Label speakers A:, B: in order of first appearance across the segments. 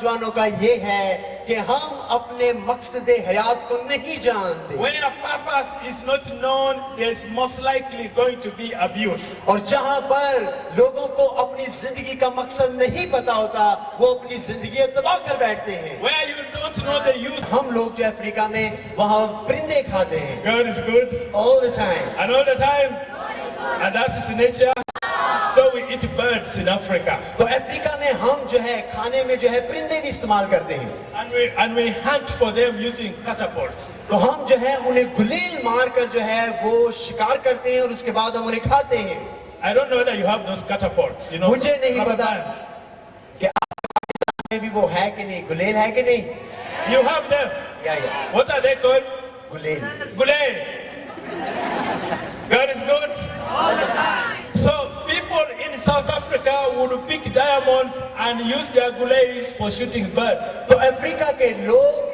A: नौजवानों का ये है कि हम अपने मकसद हयात को नहीं जानते।
B: Where a purpose is not known, there's most likely going to be abuse.
A: और जहां पर लोगों को अपनी जिंदगी का मकसद नहीं पता होता, वो अपनी जिंदगी तबाह कर बैठते हैं।
B: Where you don't know the use.
A: हम लोग जो अफ्रीका में वहाँ परिंदे खाते हैं।
B: God is good.
A: All the time.
B: And all the time. And that's his nature. So we eat birds in Africa.
A: तो अफ्रीका में हम जो है खाने में जो है परिंदे भी इस्तेमाल करते हैं।
B: And we hunt for them using catapults.
A: तो हम जो है उन्हें गुलेल मारकर जो है वो शिकार करते हैं और उसके बाद हम उन्हें खाते हैं।
B: I don't know whether you have those catapults, you know.
A: मुझे नहीं पता कि आपके में भी वो है कि नहीं, गुलेल है कि नहीं?
B: You have them.
A: Yeah.
B: What are they called?
A: गुलेल।
B: Gulay. God is good. All the time. So people in South Africa would pick diamonds and use their gulays for shooting birds.
A: तो अफ्रीका के लोग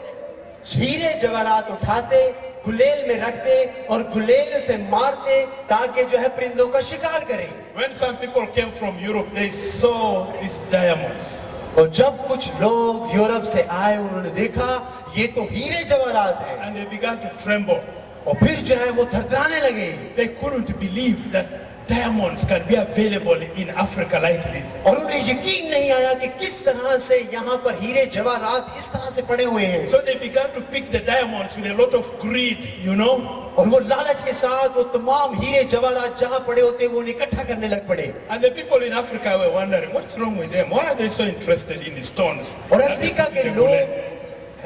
A: हीरे जवाहरात उठाते, गुलेल में रखते और गुलेल से मारते ताकि जो है परिंदों का शिकार करें।
B: When some people came from Europe, they saw these diamonds.
A: और जब कुछ लोग यूरोप से आए, उन्होंने देखा ये तो हीरे जवाहरात हैं।
B: And they began to tremble.
A: और फिर जो है वो थरथराने लगे।
B: They couldn't believe that diamonds can be available in Africa like this.
A: और उन्हें यकीन नहीं आया कि किस तरह से यहाँ पर हीरे जवाहरात इस तरह से पड़े हुए हैं।
B: So they began to pick the diamonds with a lot of greed, you know.
A: और वो लालच के साथ वो तमाम हीरे जवाहरात जहाँ पड़े होते वो उन्हें इकट्ठा करने लग पड़े।
B: And the people in Africa were wondering, what's wrong with them? Why are they so interested in the stones?
A: और अफ्रीका के लोग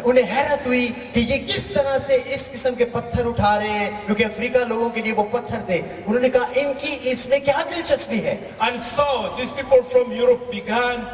A: उन्हें हैरत हुई कि ये किस तरह से इस किस्म के पत्थर उठा रहे हैं, क्योंकि अफ्रीका लोगों के लिए वो पत्थर थे। उन्होंने कहा इनकी इसमें क्या दिलचस्पी है।
B: And so these people from Europe began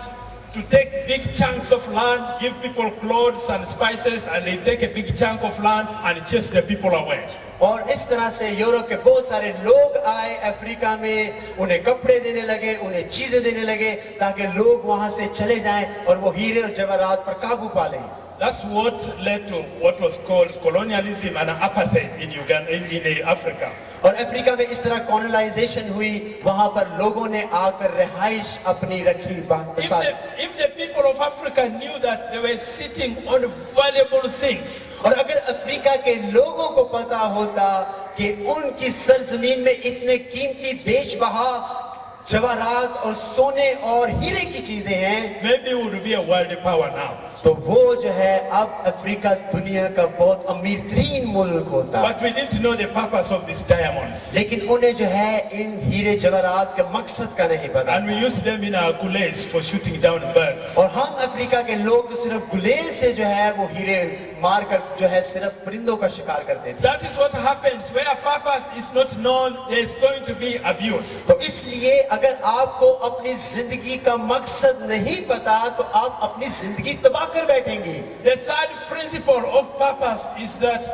B: to take big chunks of land, give people clothes and spices, and they take a big chunk of land and chase the people away.
A: और इस तरह से Europe के बहुत सारे लोग आए Africa में, उन्हें कपड़े देने लगे, उन्हें चीजें देने लगे ताकि लोग वहां से चले जाएं और वो हीरे और जवाहरात पर काबू पा लें।
B: That's what led to what was called colonialism and apartheid in Uganda, in Africa.
A: और अफ्रीका में इस तरह कॉलोनाइजेशन हुई, वहां पर लोगों ने आकर रिहाइश अपनी रखी।
B: If the people of Africa knew that they were sitting on valuable things,
A: और अगर अफ्रीका के लोगों को पता होता कि उनकी सरजमीन में इतने कीमती बेशबहा जवाहरात और सोने और हीरे की चीजें हैं,
B: maybe we would be a world power now.
A: तो वो जो है अब अफ्रीका दुनिया का बहुत अमीर तरीन मुल्क होता।
B: But we didn't know the purpose of these diamonds.
A: लेकिन उन्हें जो है इन हीरे जवाहरात के मकसद का नहीं पता।
B: And we use them in our gulays for shooting down birds.
A: और हम अफ्रीका के लोग तो सिर्फ गुलेल से जो है वो हीरे मारकर जो है सिर्फ परिंदों का शिकार करते थे।
B: That is what happens where a purpose is not known. There is going to be abuse.
A: तो इसलिए अगर आपको अपनी जिंदगी का मकसद नहीं पता तो आप अपनी जिंदगी तबाह कर बैठेंगे।
B: The third principle of purpose is that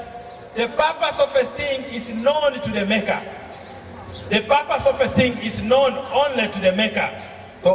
B: the purpose of a thing is known to the maker. The purpose of a thing is known only to the maker.
A: तो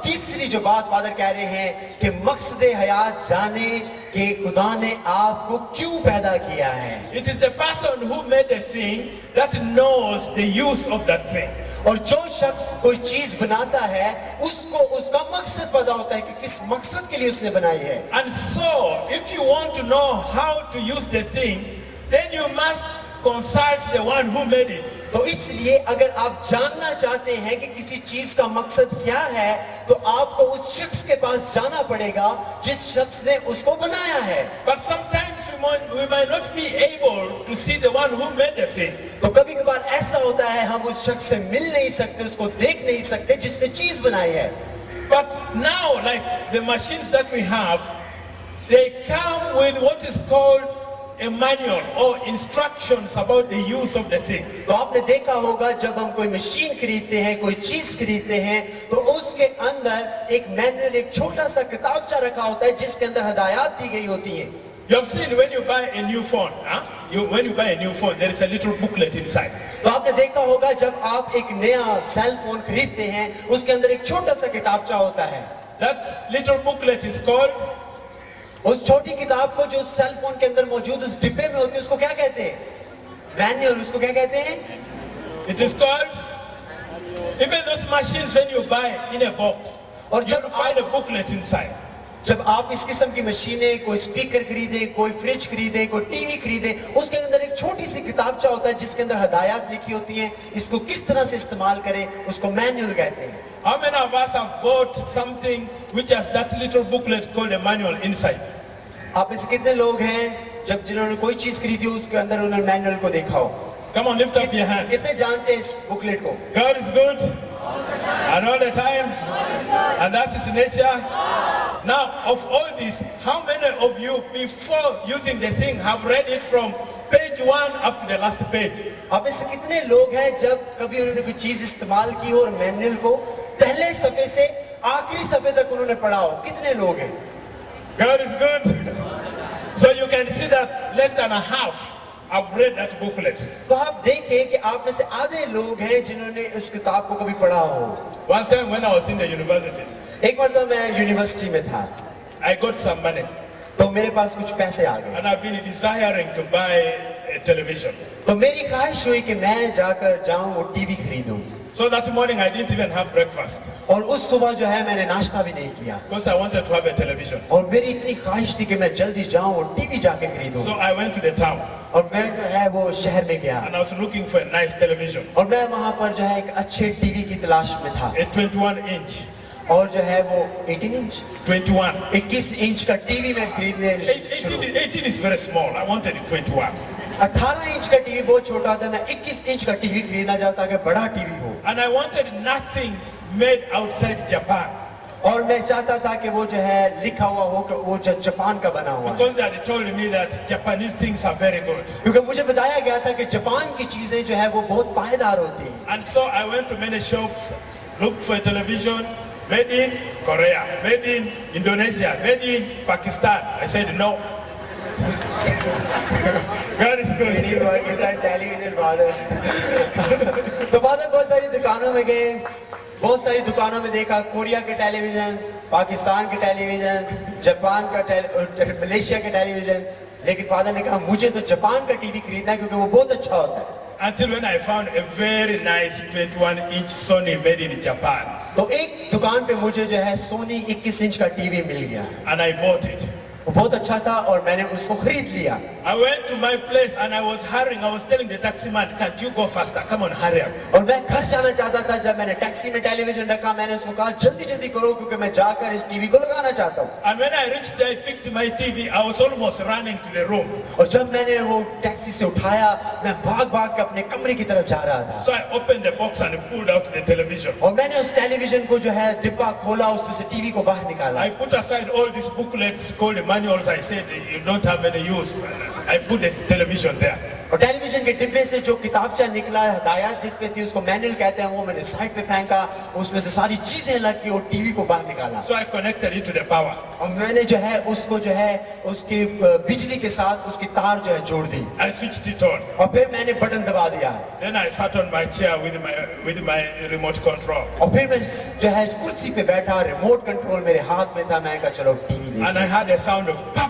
A: तीसरी जो बात फादर कह रहे हैं कि मकसद हयात जाने कि खुदा ने आपको क्यों पैदा किया है।
B: It is the person who made the thing that knows the use of that thing.
A: और जो शख्स कोई चीज बनाता है उसको उसका मकसद पता होता है कि किस मकसद के लिए उसने बनाई है।
B: And so if you want to know how to use the thing, then you must consult the one who made it.
A: तो इसलिए अगर आप जानना चाहते हैं कि किसी चीज का मकसद क्या है तो आपको उस शख्स के पास जाना पड़ेगा जिस शख्स ने उसको बनाया है।
B: But sometimes we might not be able to see the one who made the thing.
A: तो कभी कभार ऐसा होता है हम उस शख्स से मिल नहीं सकते, उसको देख नहीं सकते जिसने चीज बनाई है।
B: But now, like the machines that we have, they come with what is called a manual or instructions about the use of the thing.
A: तो आपने देखा होगा जब हम कोई मशीन खरीदते हैं, कोई चीज खरीदते हैं तो उसके अंदर एक मैनुअल, एक छोटा सा किताबचा रखा होता है जिसके अंदर हदायत दी गई होती हैं।
B: You have seen when you buy a new phone, when you buy a new phone, there is a little booklet inside.
A: तो आपने देखा होगा जब आप एक नया सेल फोन खरीदते हैं उसके अंदर एक छोटा सा किताबचा होता है।
B: That little booklet is called,
A: उस छोटी किताब को जो सेल फोन के अंदर मौजूद उस डिब्बे में होती है उसको क्या कहते हैं? मैनुअल। उसको क्या कहते हैं?
B: it is called, even those machines when you buy in a box,
A: और
B: you
A: जब
B: find a booklet inside.
A: जब आप इस किस्म की मशीनें, कोई स्पीकर खरीदे, कोई फ्रिज खरीदे, कोई टीवी खरीदे, उसके अंदर एक छोटी सी किताबचा होता है जिसके अंदर हदायत लिखी होती हैं, इसको किस तरह से इस्तेमाल करें, उसको मैनुअल कहते हैं।
B: How many of us have bought something which has that little booklet called a manual inside?
A: आप में से कितने लोग हैं जब जिन्होंने कोई चीज खरीदी हो उसके अंदर उन्होंने मैनुअल को देखा हो?
B: Come on, lift up your hands.
A: कितने जानते हैं इस बुकलेट को?
B: God is good and all the time, and that's His nature. Now, of all this, how many of you, before using the thing, have read it from page 1 up to the last page?
A: आप में से कितने लोग हैं जब कभी उन्होंने कोई चीज इस्तेमाल की हो और मैनुअल को पहले सफे से आखिरी सफे तक उन्होंने पढ़ा हो? कितने लोग हैं?
B: God is good. So you can see that less than a half have read that booklet.
A: तो आप देखें कि आप में से आधे लोग हैं जिन्होंने उस किताब को कभी पढ़ा हो।
B: One time when I was in the university,
A: एक बार तो मैं यूनिवर्सिटी में था,
B: I got some money
A: तो मेरे पास कुछ पैसे आ गए,
B: and I've been desiring to buy a television.
A: तो मेरी ख्वाहिश हुई कि मैं जाकर जाऊं और टीवी खरीदूं।
B: So that morning I didn't even have breakfast
A: और उस सुबह जो है मैंने नाश्ता भी नहीं किया
B: because I wanted to have a television.
A: और मेरी इतनी ख्वाहिश थी कि मैं जल्दी जाऊं और टीवी जाके खरीदूं।
B: So I went to the town
A: और मैं जो है वो शहर में गया
B: and I was looking for a nice television,
A: और मैं वहां पर जो है एक अच्छे टीवी की तलाश में था
B: a 21 inch.
A: और जो है वो 18 इंच
B: 21.
A: इंच का टीवी मैं खरीदने शुरू।
B: 18 is very small. I wanted a 21.
A: 18 inch का टीवी बहुत छोटा था, मैं 21 इंच का टीवी खरीदना चाहता कि बड़ा टीवी हो
B: And I wanted nothing made outside Japan
A: और मैं चाहता था कि वो जो है लिखा हुआ हो कि वो जो जापान का बना हुआ है,
B: because they had told me that Japanese things are very good.
A: क्योंकि मुझे बताया गया था कि जापान की चीजें जो है वो बहुत पायदार होती हैं।
B: And so I went to many shops, looked for a television made in Korea, made in Indonesia, made in Pakistan. I said no. God is good.
A: Television father तो फादर बहुत सारी दुकानों में गए, बहुत सारी दुकानों में देखा कोरिया के टेलीविजन, पाकिस्तान के टेलीविजन, जापान का मलेशिया के टेलीविजन, लेकिन फादर ने कहा मुझे तो जापान का टीवी खरीदना है क्योंकि वो बहुत अच्छा होता है।
B: Until when I found a very nice 21-inch Sony made in Japan.
A: तो एक दुकान पे मुझे जो है सोनी 21 इंच का टीवी मिल गया,
B: And I bought it.
A: वो बहुत अच्छा था और मैंने उसको खरीद लिया।
B: I went to my place and I was hurrying. I was telling the taxi man, "Can't you go faster? Come on, hurry up."
A: और मैं घर जाना चाहता था, जब मैंने टैक्सी में टेलीविजन रखा मैंने उसको कहा जल्दी जल्दी करो क्योंकि मैं जाकर इस टीवी को लगाना चाहता हूँ।
B: And when I reached there, I picked my TV. I was almost running to the room.
A: और जब मैंने वो टैक्सी से उठाया मैं भाग भाग के अपने कमरे की तरफ जा रहा था
B: So I opened the box and pulled out the television.
A: और मैंने उस टेलीविजन को जो है डिब्बा खोला, उसमें से टीवी को बाहर निकाला
B: I put aside all these booklets called the manuals. I said, "You don't have any use." I put the television there.
A: और टेलीविजन के डिब्बे से जो किताबचा निकला हदायत जिस पे थी उसको मैनुअल कहते हैं, वो मैंने साइड पे फेंका, उसमें से सारी चीजें अलग की और टीवी को बाहर निकाला
B: So I connected it to the power.
A: और मैंने जो है उसको जो है उसकी बिजली के साथ उसकी तार जो है जोड़ दी
B: I switched it on.
A: और फिर मैंने बटन दबा दिया
B: Then I sat on my chair with my remote control.
A: और फिर मैं जो है कुर्सी पे बैठा, रिमोट कंट्रोल मेरे हाथ में था, मैंने कहा चलो टीवी
B: And I
A: देखते
B: heard a sound of pop,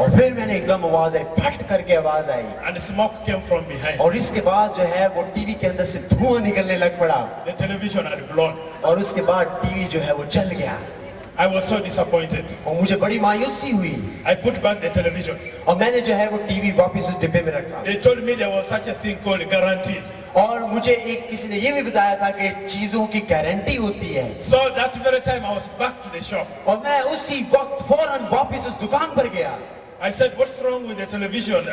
A: और फिर मैंने एकदम आवाज आई, फट करके आवाज आई
B: and smoke came from behind.
A: और इसके बाद जो है वो टीवी के अंदर से धुआं निकलने लग पड़ा
B: The television had blown.
A: और उसके बाद टीवी जो है वो जल गया
B: I was so disappointed.
A: और मुझे बड़ी मायूसी हुई
B: I put back the television.
A: और मैंने जो है वो टीवी वापस उस डिब्बे में रखा
B: They told me there was such a thing called guarantee.
A: और मुझे एक किसी ने ये भी बताया था कि चीजों की गारंटी होती है
B: So that very time I was back to the shop.
A: और मैं उसी वक्त फौरन वापस उस दुकान पर गया
B: I said, "What's wrong with the television?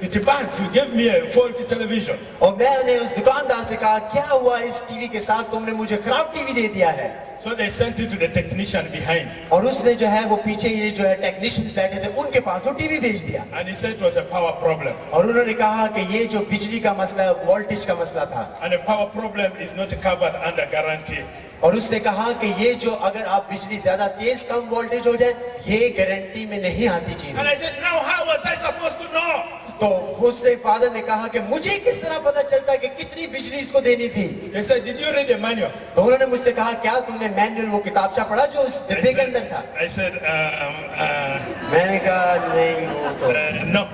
B: It's bad. You gave me a faulty television."
A: और मैंने उस दुकानदार से कहा क्या हुआ इस टीवी के साथ, तुमने मुझे खराब टीवी दे दिया है।
B: So they sent it to the technician behind.
A: और उसने जो है वो पीछे ये जो है टेक्नीशियंस बैठे थे उनके पास वो टीवी भेज दिया
B: And he said it was a power problem.
A: और उन्होंने कहा कि ये जो बिजली का मसला है, वोल्टेज का मसला था
B: And a power problem is not covered under guarantee.
A: और उसने कहा कि ये जो अगर आप बिजली ज्यादा तेज कम वोल्टेज हो जाए ये गारंटी में नहीं आती चीज।
B: And I said, "Now how was I supposed to know?"
A: तो उसने फादर ने कहा कि मुझे किस तरह पता चलता कि कितनी बिजली इसको देनी थी।
B: They said, "Did you read the manual?"
A: तो उन्होंने मुझसे कहा क्या तुमने मैनुअल वो किताबचा पढ़ा जो उस डिब्बे के अंदर था।
B: I said,
A: मैंने कहा नहीं वो तो
B: "No."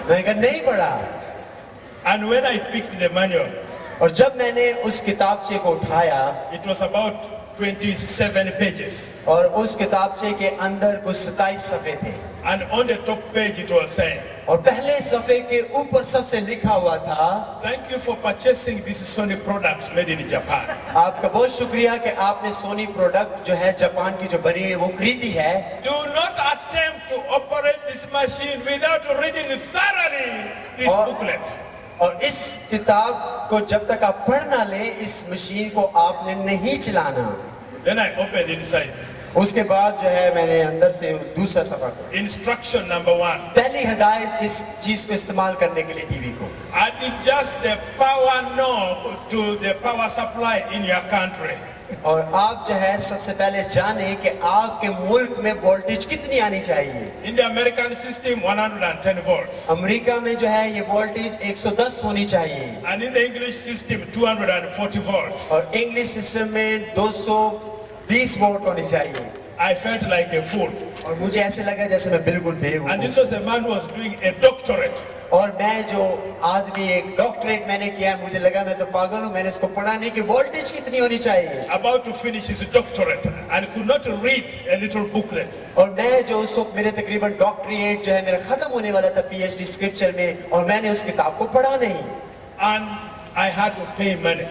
A: मैंने कहा नहीं पढ़ा।
B: And when I picked the manual,
A: और जब मैंने उस किताबचे को उठाया
B: it was about 27 pages.
A: और उस किताबचे के अंदर कुछ 27 सफ़े थे
B: And on the top page it was saying,
A: और पहले सफ़े के ऊपर सबसे लिखा हुआ था,
B: thank you for purchasing this Sony product made in Japan.
A: आपका बहुत शुक्रिया कि आपने सोनी प्रोडक्ट जो है जापान की जो बनी है वो खरीदी है।
B: Do not attempt to operate this machine without reading thoroughly this
A: और-
B: booklet.
A: और इस किताब को जब तक आप पढ़ ना ले, इस मशीन को आपने नहीं चलाना।
B: Then I opened inside.
A: उसके बाद जो है मैंने अंदर से दूसरा सफा खोला।
B: Instruction number 1.
A: पहली हिदायत इस चीज को इस्तेमाल करने के लिए टीवी को,
B: Adjust the power knob to the power supply in your country.
A: और आप जो है सबसे पहले जाने कि आपके मुल्क में वोल्टेज कितनी आनी चाहिए।
B: In the American system, 110 volts.
A: America में जो है ये वोल्टेज 110 होनी चाहिए
B: And in the English system, 240 volts.
A: और इंग्लिश सिस्टम में 220 वोल्ट होनी चाहिए।
B: I felt like a fool.
A: और मुझे ऐसे लगा जैसे मैं बिल्कुल
B: And
A: बेवकूफ
B: this was a man who was doing a doctorate.
A: और मैं जो आदमी एक डॉक्टरेट मैंने किया है, मुझे लगा मैं तो पागल हूँ, मैंने इसको पढ़ा नहीं कि वोल्टेज कितनी होनी चाहिए।
B: About to finish his doctorate and could not read a little booklet.
A: और मैं जो उस वक्त मेरे तकरीबन डॉक्टरेट जो है मेरा खत्म होने वाला था पीएचडी स्क्रिप्चर में, और मैंने उस किताब को पढ़ा नहीं
B: And I had to pay money.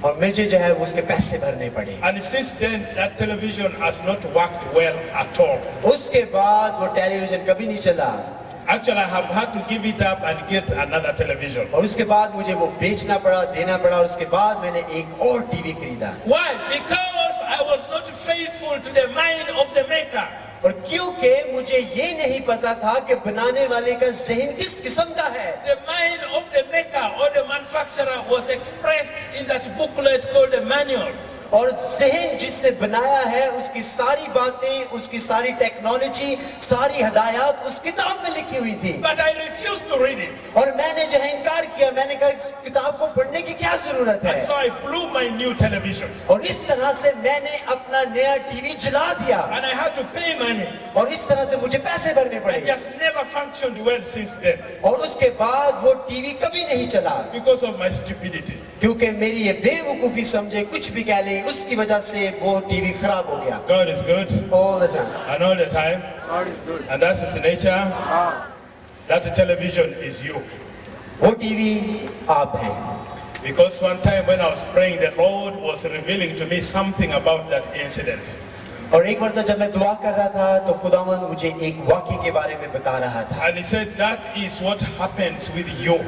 A: और मुझे जो है उसके पैसे भरने पड़े।
B: And since then, that television has not worked well at all.
A: उसके बाद वो टेलीविजन कभी नहीं चला
B: Actually, I have had to give it up and get another television.
A: और उसके बाद मुझे वो बेचना पड़ा, देना पड़ा, और उसके बाद मैंने एक और टीवी खरीदा।
B: Why? Because I was not faithful to the mind of the maker.
A: और क्योंकि मुझे ये नहीं पता था कि बनाने वाले का ज़हन किस किस्म का है।
B: The mind of the maker or the manufacturer was expressed in that booklet called the manual.
A: और ज़हन जिसने बनाया है उसकी सारी बातें, उसकी सारी टेक्नोलॉजी, सारी हदायत उस किताब में लिखी हुई थी।
B: But I refused to read it.
A: और मैंने जो है इनकार किया, मैंने कहा इस किताब को पढ़ने की क्या जरूरत है।
B: And so I blew my new television.
A: और इस तरह से मैंने अपना नया टीवी जला दिया
B: And I had to pay money.
A: और इस तरह से मुझे पैसे भरने
B: It
A: पड़े
B: just never functioned well since then
A: और उसके बाद वो टीवी कभी नहीं चला
B: because of my stupidity.
A: क्योंकि मेरी ये बेवकूफी समझे कुछ भी कह ले, उसकी वजह से वो टीवी खराब हो गया।
B: God is good
A: All the time.
B: and all the time. And that's his nature. That television is you.
A: वो टीवी आप हैं।
B: Because one time when I was praying, the Lord was revealing to me something about that incident.
A: और एक बार तो जब मैं दुआ कर रहा था तो खुदावंद मुझे एक वाक़ये के बारे में बता रहा था।
B: And he said, that is what happens with you.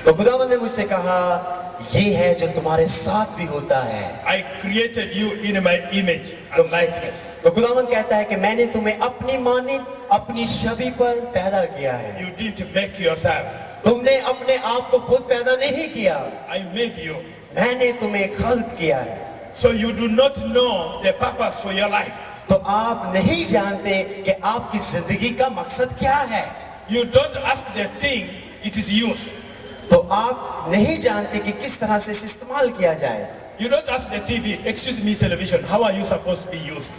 A: तो खुदावंद ने मुझसे कहा, ये है जो तुम्हारे साथ भी होता है।
B: I created you in my image and likeness.
A: तो खुदावंद कहता है कि मैंने तुम्हें अपनी मानित, अपनी छवि पर पैदा किया है।
B: You didn't make yourself.
A: तुमने अपने आप को खुद पैदा नहीं किया,
B: I made you.
A: मैंने तुम्हें खल्क किया है।
B: So you do not know the purpose for your life.
A: तो आप नहीं जानते कि आपकी जिंदगी का मकसद क्या है।
B: You don't ask the thing, it is used.
A: तो आप नहीं जानते कि किस तरह से इसे इस्तेमाल किया जाए।
B: You don't ask the TV, excuse me television, how are you supposed to be used?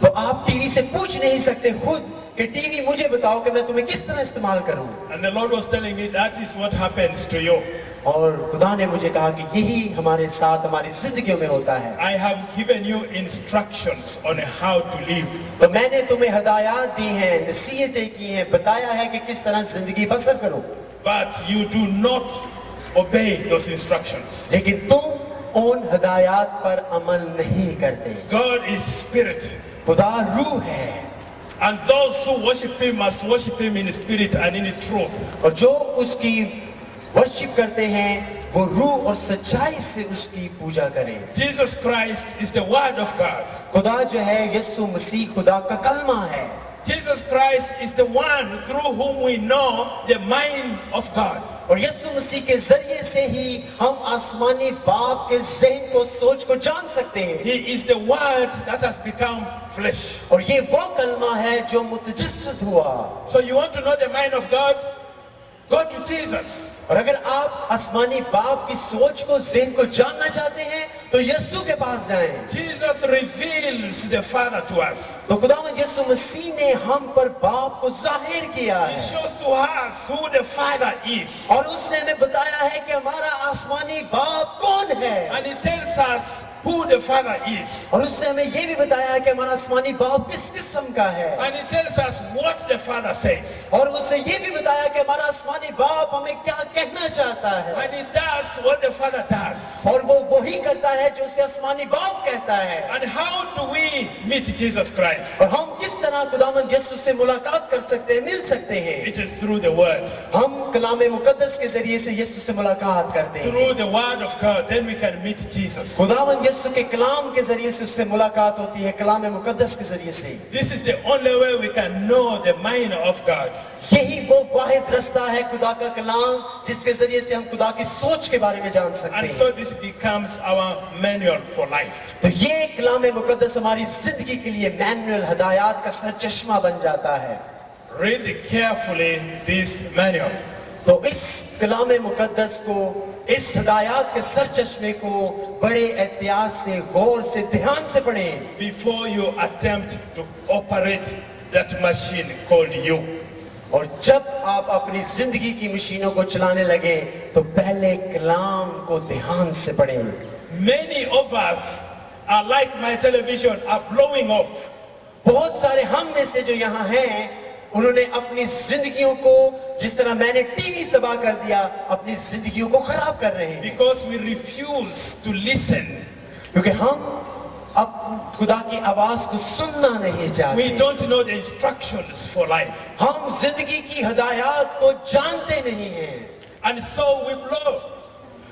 A: तो आप टीवी से पूछ नहीं सकते खुद कि टीवी मुझे बताओ कि मैं तुम्हें किस तरह इस्तेमाल करूं।
B: And the Lord was telling me that is what happens to you.
A: और खुदा ने मुझे कहा कि यही हमारे साथ हमारी जिंदगियों में होता है।
B: I have given you instructions on how to live.
A: तो मैंने तुम्हें हदायत दी हैं, नसीहतें की हैं, बताया है कि किस तरह जिंदगी बसर करो,
B: But you do not obey those instructions.
A: लेकिन तुम उन हदायत पर अमल नहीं करते।
B: God is spirit.
A: खुदा रूह है
B: And those who worship him must worship him in spirit and in truth.
A: और जो उसकी वर्शिप करते हैं वो रूह और सच्चाई से उसकी पूजा करें।
B: Jesus Christ is the word of God.
A: खुदा जो है यीशु मसीह खुदा का कलमा है।
B: Jesus Christ is the one through whom we know the mind of God.
A: और यीशु मसीह के जरिए से ही हम आसमानी बाप के ज़हन को, सोच को जान सकते हैं।
B: He is the word that has become flesh.
A: और ये वो कलमा है जो मुतजस्सद हुआ।
B: So you want to know the mind of God? Go to Jesus.
A: और अगर आप आसमानी बाप की सोच को, ज़हन को जानना चाहते हैं तो यीशु के पास जाएं।
B: Jesus reveals the Father to us.
A: तो खुदावंद यीशु मसीह ने हम पर बाप को जाहिर किया
B: He
A: है
B: shows to us who the Father is.
A: और उसने हमें बताया है कि हमारा आसमानी बाप कौन है।
B: And he tells us who the Father is.
A: और उसने हमें ये भी बताया कि हमारा आसमानी बाप किस किस्म का है,
B: And it tells us what the Father says.
A: और उसने ये भी बताया कि हमारा आसमानी बाप हमें क्या कहना चाहता है,
B: And it does what the Father does.
A: और वो वही करता है जो उसे आसमानी बाप कहता है।
B: And how do we meet Jesus Christ?
A: और हम किस तरह खुदावंद यीशु से मुलाकात कर सकते हैं, मिल सकते हैं?
B: It is through the Word.
A: हम कलाम मुकद्दस के जरिए से यीशु से मुलाकात करते हैं।
B: Through the Word of God, then we can meet Jesus.
A: खुदावंद यीशु के कलाम के जरिए से उससे मुलाकात होती है, कलाम मुकद्दस के जरिए से।
B: This is the only way we can know the mind of God.
A: यही वो वाहिद रास्ता है खुदा का कलाम, जिसके जरिए से हम खुदा की सोच के बारे में जान सकते
B: And
A: हैं।
B: so this becomes our manual for life.
A: तो ये कलाम मुकद्दस हमारी जिंदगी के लिए मैनुअल, हदायत का सरचश्मा बन जाता है।
B: Read carefully this manual.
A: तो इस कलाम मुकद्दस को, इस हदायत के सरचश्मे को बड़े एहतियात से, गौर से, ध्यान से पढ़ें
B: Before you attempt to operate that machine called you.
A: और जब आप अपनी जिंदगी की मशीनों को चलाने लगे तो पहले कलाम को ध्यान से पढ़ें।
B: Many of us are like my television, are blowing off.
A: बहुत सारे हम में से जो यहाँ हैं, उन्होंने अपनी जिंदगियों को, जिस तरह मैंने टीवी तबाह कर दिया, अपनी जिंदगियों को खराब कर रहे हैं,
B: Because we refuse to listen.
A: क्योंकि हम अब खुदा की आवाज को सुनना नहीं
B: We
A: चाहते।
B: don't know the instructions for life.
A: हम जिंदगी की हदायत को जानते नहीं हैं,
B: And so we blow.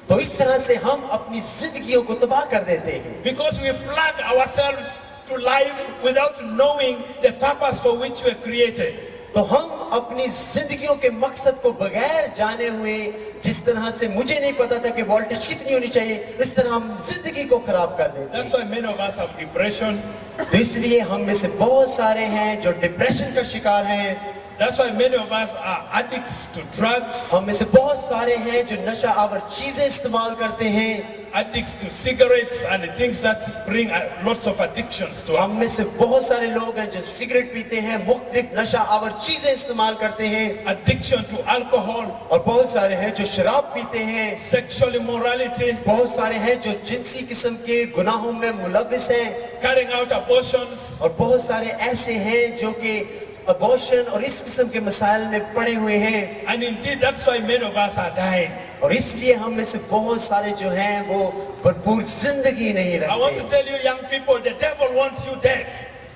A: तो इस तरह से हम अपनी जिंदगियों को तबाह कर देते हैं,
B: Because we plug ourselves to life without knowing the purpose for which we were created.
A: तो हम अपनी जिंदगियों के मकसद को बगैर जाने हुए, जिस तरह से मुझे नहीं पता था कि वोल्टेज कितनी होनी चाहिए, इस तरह हम जिंदगी को खराब कर देते हैं।
B: That's why many of us have depression.
A: तो इसलिए हम में से बहुत सारे हैं जो डिप्रेशन का शिकार हैं।
B: That's why many of us are addicts to drugs,
A: हम में से बहुत सारे हैं जो नशा आवर चीजें इस्तेमाल करते हैं।
B: addicts to cigarettes and things that bring lots of addictions to
A: हम
B: us.
A: में से बहुत सारे लोग हैं जो सिगरेट पीते हैं, मुख्तलिफ नशा आवर चीजें इस्तेमाल करते हैं,
B: Addiction to alcohol,
A: और बहुत सारे हैं जो शराब पीते हैं,
B: sexual immorality,
A: बहुत सारे हैं जो जिनसी किस्म के गुनाहों में मुलविस हैं,
B: carrying out abortions,
A: और बहुत सारे ऐसे हैं जो कि अबॉर्शन और इस किस्म के मसाइल में पड़े हुए हैं।
B: and indeed that's why many of us are dying.
A: और इसलिए हम में से बहुत सारे जो हैं वो भरपूर जिंदगी नहीं
B: I want to
A: रखते।
B: tell you young people, the devil wants you dead.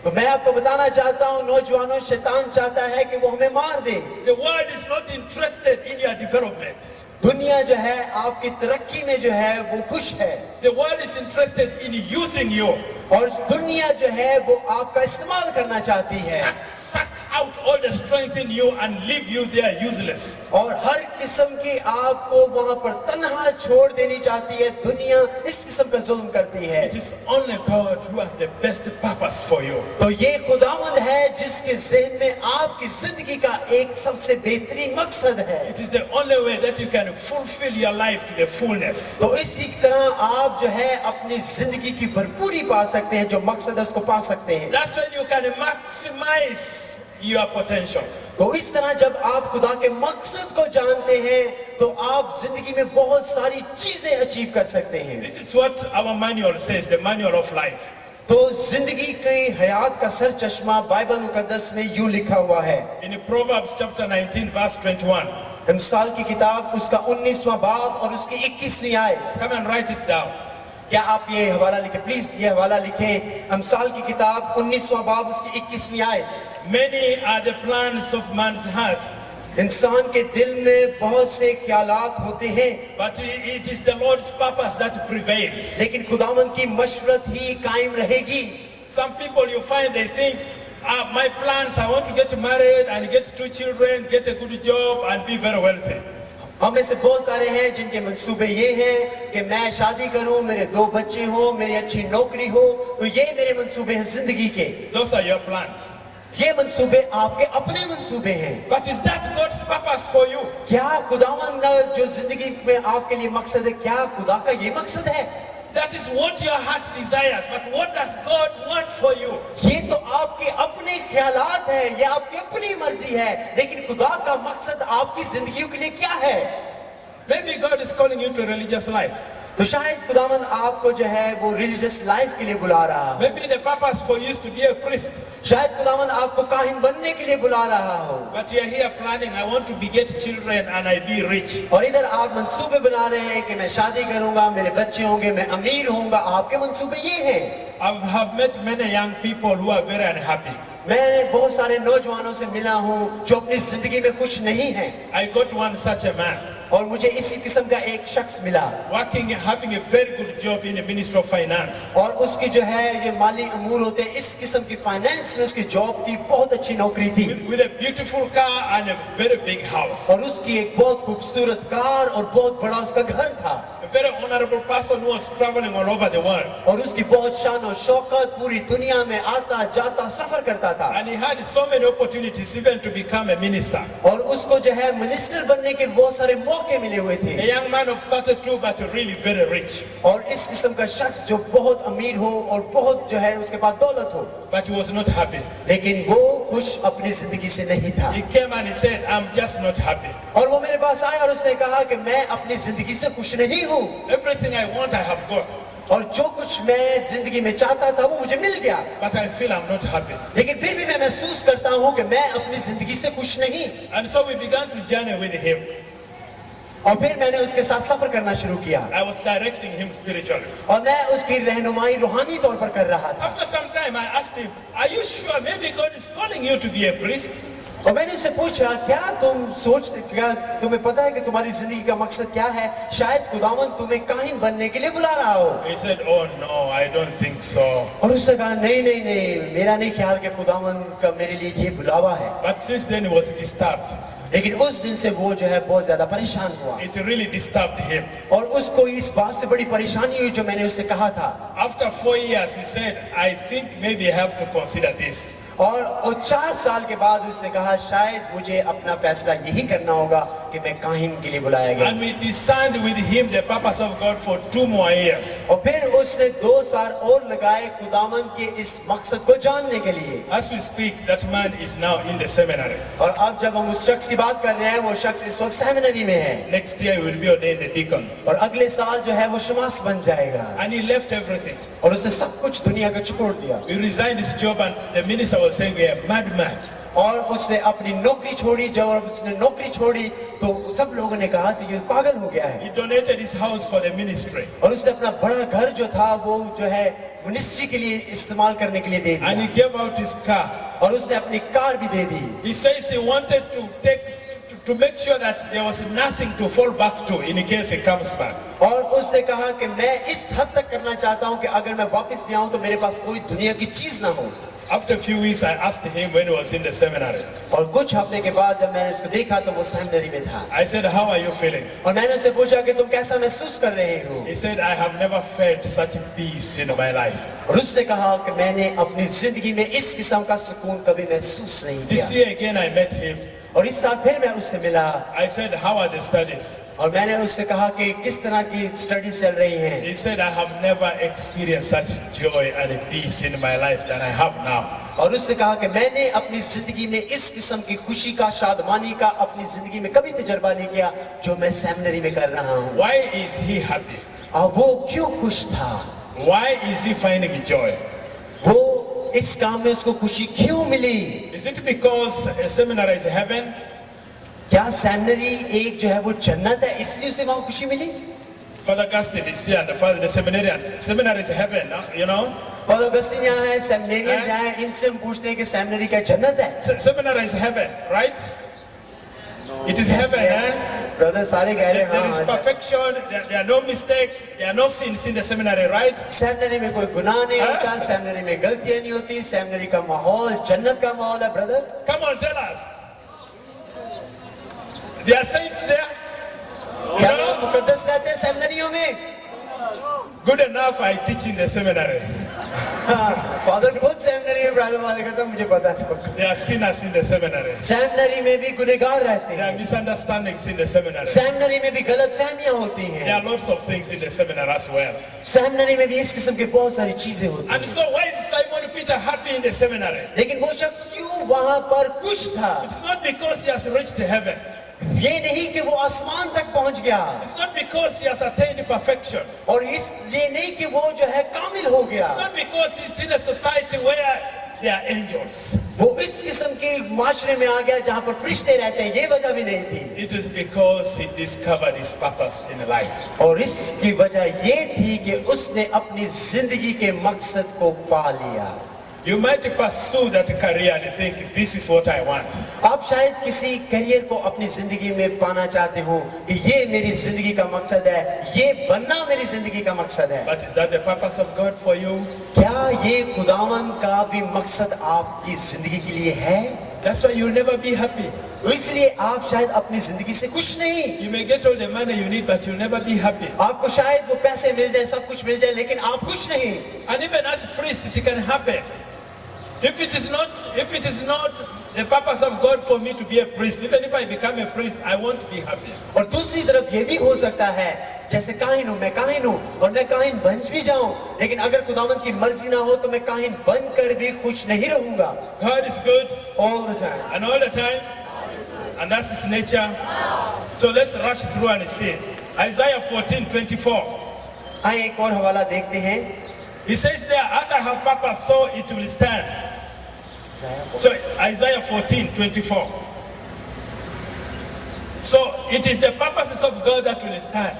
A: तो मैं आपको बताना चाहता हूँ नौजवानों, शैतान चाहता है कि वो हमें मार दे।
B: The world is not interested in your development.
A: दुनिया जो है आपकी तरक्की में जो है वो खुश है,
B: The world is interested in using you.
A: और दुनिया जो है वो आपका इस्तेमाल करना चाहती है,
B: Suck out all the strength in you and leave you there useless.
A: और हर किस्म की आपको वहां पर तन्हा छोड़ देनी चाहती है। दुनिया इस किस्म का जुल्म करती है।
B: It is only God who has the best purpose for you.
A: तो ये खुदावंद है जिसके ज़हन में आपकी जिंदगी का एक सबसे बेहतरीन मकसद है।
B: It is the only way that you can fulfill your life to the fullness.
A: तो इसी तरह आप जो है अपनी जिंदगी की भरपूरी पा सकते हैं, जो मकसद है उसको पा सकते हैं।
B: That's when you can maximize your potential.
A: तो इस तरह जब आप खुदा के मकसद को जानते हैं तो आप जिंदगी में बहुत सारी चीजें अचीव कर सकते हैं।
B: This is what our manual says, the manual of life.
A: तो जिंदगी की हयात का सर चश्मा बाइबल मुकद्दस में यूं लिखा हुआ है।
B: In Proverbs chapter 19 verse 21.
A: मिसाल की किताब उसका 19वां बाब और उसकी 21वीं आयत।
B: Come and write it down.
A: क्या आप ये हवाला लिखें प्लीज, ये हवाला लिखें। मिसाल की किताब 19वां बाब उसकी 21वीं आयत।
B: Many are the plans of man's heart,
A: इंसान के दिल में बहुत से ख्यालात होते हैं,
B: but it is the Lord's purpose that prevails.
A: लेकिन खुदावंद की मशरत ही कायम रहेगी।
B: Some people you find they think, my plans, I want to get married and get 2 children, get a good job and be very wealthy.
A: हमें से बहुत सारे हैं जिनके मंसूबे ये हैं कि मैं शादी करूं, मेरे 2 बच्चे हों, मेरी अच्छी नौकरी हो, तो ये मेरे मंसूबे हैं जिंदगी के।
B: Those are your plans.
A: ये मंसूबे आपके अपने मंसूबे हैं।
B: But is that God's purpose for you?
A: क्या खुदावंद जो जिंदगी में आपके लिए मकसद है, क्या खुदा का ये मकसद है?
B: That is what your heart desires, but what does God want for you?
A: ये तो आपके अपने ख्यालात हैं, ये आपकी अपनी मर्जी है, लेकिन खुदा का मकसद आपकी जिंदगी के लिए क्या है?
B: Maybe God is calling you to a religious life.
A: तो शायद खुदावंद आपको जो है वो रिलीजियस लाइफ के लिए बुला रहा हो।
B: Maybe the purpose for you is to be a priest.
A: शायद खुदावंद आपको काहिन बनने के लिए बुला रहा हो।
B: But you are here planning, I want to beget children and I be rich.
A: और इधर आप मंसूबे बना रहे हैं कि मैं शादी करूंगा, मेरे बच्चे होंगे, मैं अमीर होऊंगा। आपके मंसूबे ये हैं।
B: I have met many young people who are very unhappy.
A: मैंने बहुत सारे नौजवानों से मिला हूँ जो अपनी जिंदगी में खुश नहीं हैं।
B: I got one such a man.
A: और मुझे इसी किस्म का एक शख्स मिला
B: working, having a very good job in the Ministry of Finance.
A: और उसकी जो है ये माली अमूर होते हैं, इस किस्म की फाइनेंस में उसकी जॉब थी, बहुत अच्छी नौकरी थी
B: With a beautiful car and a very big house.
A: और उसकी एक बहुत खूबसूरत कार और बहुत बड़ा उसका घर था
B: A very honorable person who was traveling all over the world.
A: और उसकी बहुत शान और शौकत, पूरी दुनिया में आता जाता सफर करता था
B: And he had so many opportunities even to become a minister.
A: और उसको जो है मिनिस्टर बनने के बहुत सारे मौके मिले हुए थे।
B: A young man of 32 but really very rich.
A: और इस किस्म का शख्स जो बहुत अमीर हो और बहुत जो है उसके पास दौलत हो,
B: But he was not happy.
A: लेकिन वो खुश अपनी जिंदगी से नहीं था।
B: He came and he said, I'm just not happy.
A: और वो मेरे पास आया और उसने कहा कि मैं अपनी जिंदगी से खुश नहीं हूँ
B: Everything I want, I have got.
A: और जो कुछ मैं जिंदगी में चाहता था वो मुझे मिल गया,
B: But I feel I'm not happy.
A: लेकिन फिर भी मैं महसूस करता हूँ कि मैं अपनी जिंदगी से खुश नहीं।
B: And so we began to journey with him.
A: और फिर मैंने उसके साथ सफर करना शुरू किया
B: I was directing him spiritually.
A: और मैं उसकी रहनुमाई रूहानी तौर पर कर रहा था।
B: After some time, I asked him, are you sure maybe God is calling you to be a priest?
A: और मैंने उससे पूछा, क्या तुम सोचते, क्या तुम्हें पता है कि तुम्हारी जिंदगी का मकसद क्या है? शायद खुदावंद तुम्हें काहिन बनने के लिए बुला रहा हो।
B: He said, oh no, I don't think so.
A: और उसने कहा, नहीं नहीं नहीं, मेरा नहीं ख्याल कि खुदावंद का मेरे लिए ये बुलावा है।
B: But since then he was disturbed.
A: लेकिन उस दिन से वो जो है बहुत ज्यादा परेशान हुआ
B: It really disturbed him.
A: और उसको इस बात से बड़ी परेशानी हुई जो मैंने उससे कहा था।
B: After 4 years, he said, I think maybe I have to consider this.
A: और 4 साल के बाद उसने कहा, शायद मुझे अपना फैसला यही करना होगा कि मैं काहिन के लिए बुलाया गया।
B: And we discerned with him the purpose of God for 2 more years.
A: और फिर उसने 2 साल और लगाए खुदावंद के इस मकसद को जानने के लिए।
B: As we speak, that man is now in the seminary.
A: और अब जब हम उस शख्स की बात कर रहे हैं, वो शख्स इस वक्त सेमिनरी में है
B: Next year he will be ordained a deacon.
A: और अगले साल जो है वो शमास बन जाएगा।
B: And he left everything.
A: और उसने सब कुछ दुनिया को छोड़ दिया
B: He resigned his job and the minister was saying, we are a madman.
A: और उसने अपनी नौकरी छोड़ी। जब उसने नौकरी छोड़ी तो सब लोगों ने कहा कि ये पागल हो गया है।
B: He donated his house for the ministry.
A: और उसने अपना बड़ा घर जो था वो जो है मिनिस्ट्री के लिए इस्तेमाल करने के लिए दे
B: And he
A: दिया
B: gave out his car.
A: और उसने अपनी कार भी दे दी।
B: He says he wanted to make sure that there was nothing to fall back to in case he comes back.
A: और उसने कहा कि मैं इस हद तक करना चाहता हूं कि अगर मैं वापस भी आऊं तो मेरे पास कोई दुनिया की चीज ना हो।
B: After a few weeks, I asked him when he was in the seminary.
A: और कुछ हफ्ते के बाद जब मैंने उसको देखा तो वो सेमिनरी में था
B: I said, how are you feeling?
A: और मैंने उससे पूछा कि तुम कैसा महसूस कर रहे हो?
B: He said, I have never felt such peace in my life.
A: और उससे कहा कि मैंने अपनी जिंदगी में इस किस्म का सुकून कभी महसूस नहीं
B: This
A: किया।
B: year again, I met him.
A: और इस साल फिर मैं उससे मिला
B: I said, how are the studies?
A: और मैंने उससे कहा कि किस तरह की स्टडी चल रही हैं।
B: He said, I have never experienced such joy and peace in my life than I have now.
A: और उसने कहा कि मैंने अपनी जिंदगी में इस किस्म की खुशी का, शादमानी का अपनी जिंदगी में कभी तजर्बा नहीं किया जो मैं सेमिनरी में कर रहा हूँ।
B: Why is he happy?
A: और वो क्यों खुश था?
B: Why is he finding joy?
A: वो इस काम में उसको खुशी क्यों मिली?
B: Is it because a seminary is heaven?
A: क्या सेमिनरी एक जो है वो जन्नत है इसलिए उसे वहाँ खुशी मिली?
B: Father Augustine is here and the seminarians. Seminary is heaven, you know?
A: और अगस्तीन यहाँ है, सेमिनरियंस यहाँ है, इनसे हम पूछते हैं कि सेमिनरी क्या जन्नत है?
B: Seminary is heaven, right? It is heaven, eh?
A: Brother सारे कह रहे हैं
B: There is
A: हाँ।
B: perfection, there are no mistakes, there are no sins in the seminary, right?
A: Seminary में कोई गुनाह नहीं होता, सेमिनरी में गलतियाँ नहीं होती, सेमिनरी का माहौल जन्नत का माहौल है brother.
B: Come on, tell us. There are saints there?
A: क्या लोग मुकद्दस रहते हैं सेमिनरियों में?
B: Good enough, I teach in the seminary.
A: Father खुद सेमिनरी में ब्रदर वाले कहता मुझे पता है सब।
B: There are sinners in the seminary.
A: Seminary में भी गुनहगार रहते
B: There
A: हैं,
B: are misunderstandings in the seminary.
A: Seminary में भी गलतफहमियां होती
B: There
A: हैं,
B: are lots of things in the seminar as well.
A: Seminary में भी इस किस्म की बहुत सारी चीजें होती
B: And
A: हैं।
B: so why is Simon Peter happy in the seminary?
A: लेकिन वो शख्स क्यों वहां पर खुश था?
B: It's not because he has reached heaven.
A: ये नहीं कि वो आसमान तक पहुंच गया,
B: It's not because he has attained perfection.
A: और इसलिए नहीं कि वो जो है कामिल हो गया,
B: It's not because he's in a society where there are angels.
A: वो इस किस्म के माशरे में आ गया जहां पर फरिश्ते रहते हैं, ये वजह भी नहीं थी।
B: It is because he discovered his purpose in life.
A: और इसकी वजह ये थी कि उसने अपनी जिंदगी के मकसद को पा लिया।
B: You might pursue that career and think, this is what I want.
A: आप शायद किसी करियर को अपनी जिंदगी में पाना चाहते हो कि ये मेरी जिंदगी का मकसद है, ये बनना मेरी जिंदगी का मकसद है।
B: But is that the purpose of God for you?
A: क्या ये खुदावन का भी मकसद आपकी जिंदगी के लिए है?
B: That's why you'll never be happy.
A: तो इसलिए आप शायद अपनी जिंदगी से खुश नहीं।
B: You may get all the money you need, but you'll never be happy.
A: आपको शायद वो पैसे मिल जाए, सब कुछ मिल जाए, लेकिन आप खुश नहीं।
B: And even as a priest, it can happen. If it is not the purpose of God for me to be a priest, even if I become a priest, I won't be happy.
A: और दूसरी तरफ ये भी हो सकता है, जैसे काहिन हूँ, मैं काहिन हूँ और मैं काहिन बन भी जाऊं, लेकिन अगर खुदावंद की मर्जी ना हो तो मैं काहिन बनकर भी खुश नहीं रहूंगा।
B: God is good
A: All the time.
B: and all the time, and that's his nature. So let's rush through and see. Isaiah 14:24.
A: आइए एक और हवाला देखते हैं।
B: He says there, as I have purpose, so it will stand. So Isaiah 14:24. So it is the purposes of God that will stand.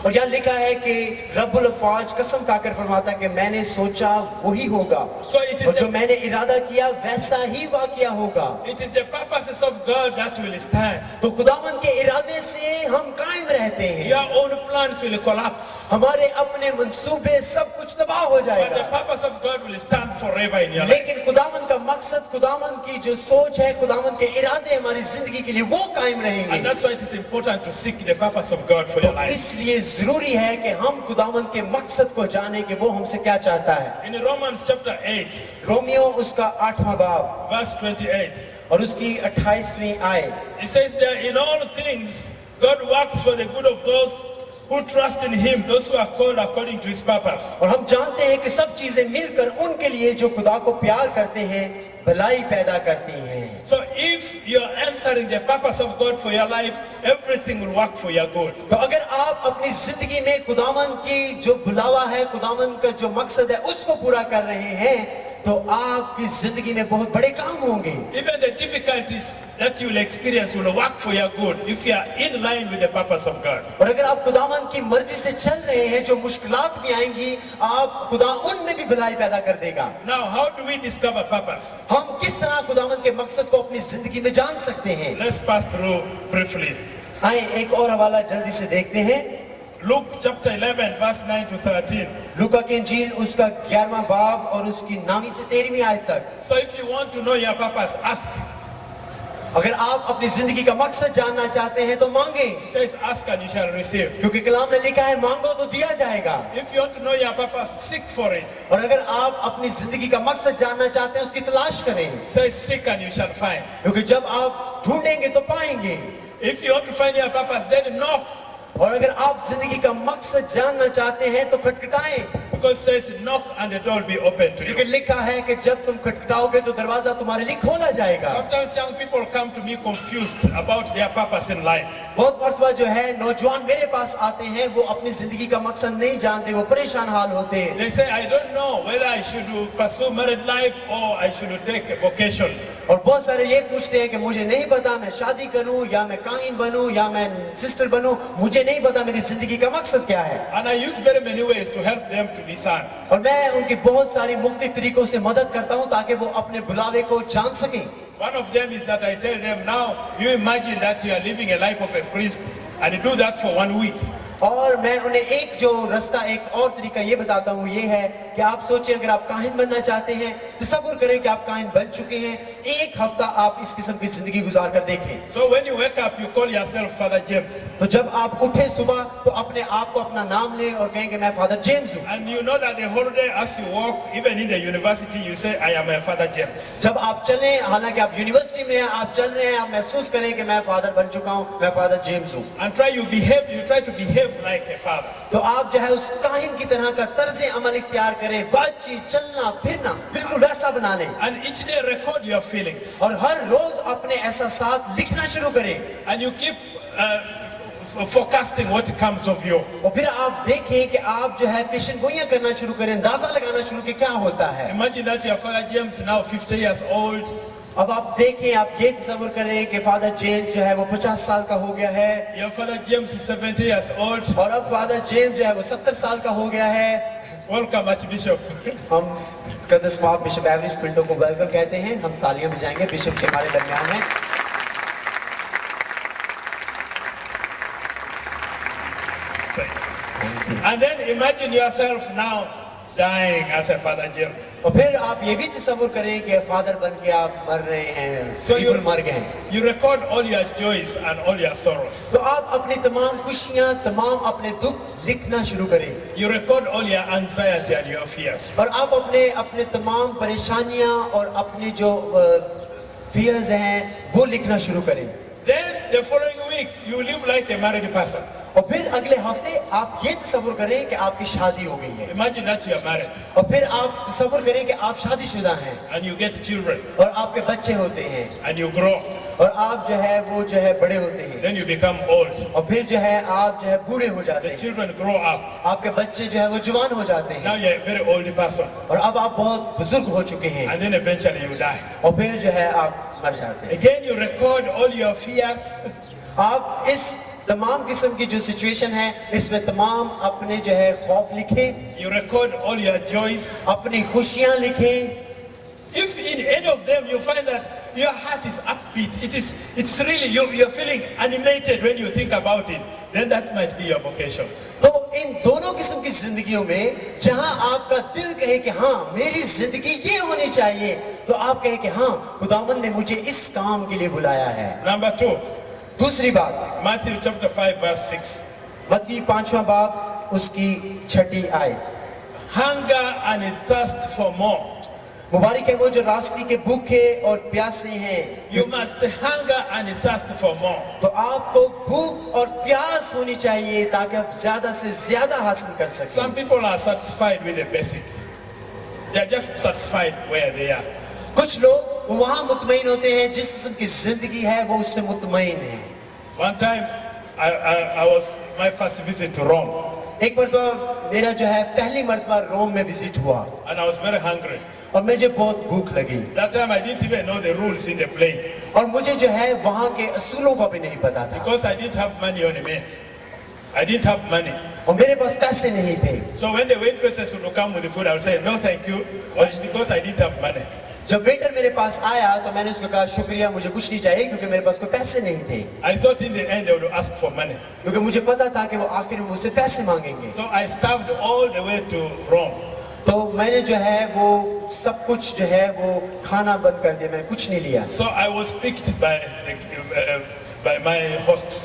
A: और यहाँ लिखा है कि रब्बुल अफ़वाज कसम खाकर फरमाता है कि मैंने सोचा वही होगा,
B: So it is
A: और जो
B: the,
A: मैंने इरादा किया वैसा ही वाक़या होगा।
B: it is the purposes of God that will stand.
A: तो खुदावंद के इरादे से हम कायम रहते हैं।
B: Your own plans will collapse,
A: हमारे अपने मंसूबे सब कुछ तबाह हो
B: but the
A: जाएगा,
B: purpose of God will stand forever in your life.
A: लेकिन खुदावंद का मकसद, खुदावंद की जो सोच है, खुदावंद के इरादे हमारी जिंदगी के लिए वो कायम
B: And
A: रहेंगे।
B: that's why it is important to seek the purpose of God for your life.
A: इसलिए जरूरी है कि हम खुदावंद के मकसद को जाने कि वो हमसे क्या चाहता है।
B: In Romans chapter 8,
A: रोमियो उसका 8वां बाब
B: verse 28,
A: और उसकी 28वीं आयत,
B: it says there, in all things, God works for the good of those who trust in Him, those who are called according to His purpose.
A: और हम जानते हैं कि सब चीजें मिलकर उनके लिए जो खुदा को प्यार करते हैं भलाई पैदा करती हैं।
B: So if you are answering the purpose of God for your life, everything will work for your good.
A: तो अगर आप अपनी जिंदगी में खुदावन की जो बुलावा है, खुदावन का जो मकसद है उसको पूरा कर रहे हैं, तो आपकी जिंदगी में बहुत बड़े काम होंगे।
B: Even the difficulties that you will experience will work for your good if you are in line with the purpose of God.
A: और अगर आप खुदावन की मर्जी से चल रहे हैं, जो मुश्किलात भी आएंगी, आप खुदा उनमें भी भलाई पैदा कर देगा।
B: Now, how do we discover purpose?
A: हम किस तरह खुदावन के मकसद को अपनी जिंदगी में जान सकते हैं?
B: Let's pass through briefly.
A: आए एक और हवाला जल्दी से देखते हैं।
B: Luke chapter 11, verse 9 to 13.
A: लूका की इंजील उसका 11वां बाब और उसकी 9वीं से 13वीं आयत तक।
B: So if you want to know your purpose, ask.
A: अगर आप अपनी जिंदगी का मकसद जानना चाहते हैं तो मांगे,
B: It says, ask and you shall receive.
A: क्योंकि कलाम में लिखा है मांगो तो दिया जाएगा।
B: If you want to know your purpose, seek for it.
A: और अगर आप अपनी जिंदगी का मकसद जानना चाहते हैं उसकी तलाश करें,
B: It says, seek and you shall find.
A: क्योंकि जब आप ढूंढेंगे तो पाएंगे।
B: If you want to find your purpose, then knock.
A: और अगर आप जिंदगी का मकसद जानना चाहते हैं तो खटखटाएं,
B: Because it says, knock and the door will be open to
A: क्योंकि
B: you.
A: लिखा है कि जब तुम खटखटाओगे तो दरवाजा तुम्हारे लिए खोला जाएगा।
B: Sometimes young people come to me confused about their purpose in life.
A: बहुत मर्तबा जो है नौजवान मेरे पास आते हैं, वो अपनी जिंदगी का मकसद नहीं जानते, वो परेशान हाल होते हैं।
B: They say, I don't know whether I should pursue married life or I should take a vocation.
A: और बहुत सारे ये पूछते हैं कि मुझे नहीं पता मैं शादी करूं या मैं काहिन बनूं या मैं सिस्टर बनूं, मुझे नहीं पता मेरी जिंदगी का मकसद क्या है।
B: And I use very many ways to help them to discern.
A: और मैं उनकी बहुत सारी मुख्तलिफ तरीकों से मदद करता हूं ताकि वो अपने बुलावे को जान सकें।
B: One of them is that I tell them, now you imagine that you are living a life of a priest and you do that for 1 week.
A: और मैं उन्हें एक जो रास्ता, एक और तरीका ये बताता हूँ, ये है कि आप सोचें अगर आप काहिन बनना चाहते हैं, तसव्वुर करें कि आप काहिन बन चुके हैं, एक हफ्ता आप इस किस्म की जिंदगी गुजार कर देखें।
B: So when you wake up, you call yourself Father James.
A: तो जब आप उठे सुबह तो अपने आप को अपना नाम लें और कहें कि मैं फादर जेम्स हूँ।
B: And you know that the whole day as you walk, even in the university, you say, I am a Father James.
A: जब आप चलें, हालांकि आप यूनिवर्सिटी में हैं, आप चल रहे हैं, आप महसूस करें कि मैं फादर बन चुका हूँ, मैं फादर जेम्स हूँ।
B: And you try to behave like a father.
A: तो आप जो है उस काहिन की तरह का तर्ज अमल इख्तियार करें, बातचीत, चलना फिरना बिल्कुल वैसा बना लें।
B: And each day record your feelings.
A: और हर रोज अपने ऐसा साथ लिखना शुरू करें
B: and you keep forecasting what comes of you.
A: और फिर आप देखें कि आप जो है पेशन गोइयां करना शुरू करें, अंदाजा लगाना शुरू कि क्या होता है।
B: Imagine that your father James now 50 years old.
A: अब आप देखें, आप ये तस्वीर करें कि फादर जेम्स जो है वो 50 साल का हो गया है
B: Your father James is 70 years old.
A: और अब फादर जेम्स जो है वो 70 साल का हो गया है।
B: Welcome, Archbishop.
A: हम कदस माफ बिशप एवरेस्ट पिल्टो को वेलकम कहते हैं। हम तालियां बजाएंगे, बिशप जी हमारे दरमियान हैं।
B: And then imagine yourself now dying as a Father James.
A: और फिर आप ये भी तस्वीर करें कि फादर बन के आप मर रहे हैं,
B: So
A: बिल्कुल मर गए।
B: you record all your joys and all your sorrows.
A: तो आप अपनी तमाम खुशियां, तमाम अपने दुख लिखना शुरू करें
B: You record all your anxiety and your fears.
A: और आप अपने अपने तमाम परेशानियां और अपने जो फियर्स हैं वो लिखना शुरू करें।
B: Then the following week, you live like a married person.
A: और फिर अगले हफ्ते आप ये तस्वीर करें कि आपकी शादी हो गई है
B: Imagine that you are married
A: और फिर आप तस्वीर करें कि आप शादीशुदा हैं
B: and you get children
A: और आपके बच्चे होते हैं
B: and you grow.
A: और आप जो है वो जो है बड़े होते हैं
B: Then you become old.
A: और फिर जो है आप जो है बूढ़े हो जाते
B: The
A: हैं,
B: children grow up.
A: आपके बच्चे जो है वो जवान हो जाते
B: Now
A: हैं
B: you're a very old person.
A: और अब आप बहुत बुजुर्ग हो चुके हैं
B: And then eventually you die.
A: और फिर जो है आप मर जाते हैं।
B: Again, you record all your fears.
A: आप इस तमाम किस्म की जो सिचुएशन है इसमें तमाम अपने जो है खौफ लिखें,
B: You record all your joys.
A: अपनी खुशियां लिखें।
B: If in any of them you find that your heart is upbeat, it's really, you're feeling animated when you think about it, then that might be your vocation.
A: तो इन दोनों किस्म की जिंदगियों में जहां आपका दिल कहे कि हाँ मेरी जिंदगी ये होनी चाहिए, तो आप कहे कि हाँ खुदावंद ने मुझे इस काम के लिए बुलाया है।
B: Number 2,
A: दूसरी बात,
B: Matthew chapter 5 verse 6.
A: मत्ती 5वां बाब उसकी 6ठी आयत।
B: Hunger and thirst for more.
A: मुबारक है वो जो रास्ते के भूखे और प्यासे हैं।
B: You must hunger and thirst for more.
A: तो आपको भूख और प्यास होनी चाहिए ताकि आप ज्यादा से ज्यादा हासिल कर सकें।
B: Some people are satisfied with the basic. They are just satisfied where they are.
A: कुछ लोग वहाँ मुतमईन होते हैं, जिस किस्म की जिंदगी है वो उससे मुतमईन है।
B: One time, I was my first visit to Rome,
A: एक मरतबा मेरा जो है पहली मरतबा रोम में विजिट हुआ
B: and I was very hungry.
A: और मुझे बहुत भूख लगी
B: That time I didn't even know the rules in the plane
A: और मुझे जो है वहाँ के असूलों का भी नहीं पता था
B: because I didn't have money on me. I didn't have money.
A: और मेरे पास पैसे नहीं थे।
B: So when the waitresses would come with the food, I would say no, thank you, but it's because I didn't have money.
A: जब waiter मेरे पास आया तो मैंने उसको कहा शुक्रिया, मुझे कुछ नहीं चाहिए क्योंकि मेरे पास कोई पैसे नहीं थे,
B: I thought in the end they would ask for money.
A: क्योंकि मुझे पता था कि वो आखिर में मुझसे पैसे मांगेंगे।
B: So I starved all the way to Rome.
A: तो मैंने जो है वो सब कुछ जो है वो खाना बंद कर दिया, मैंने कुछ नहीं लिया।
B: So I was picked by my hosts,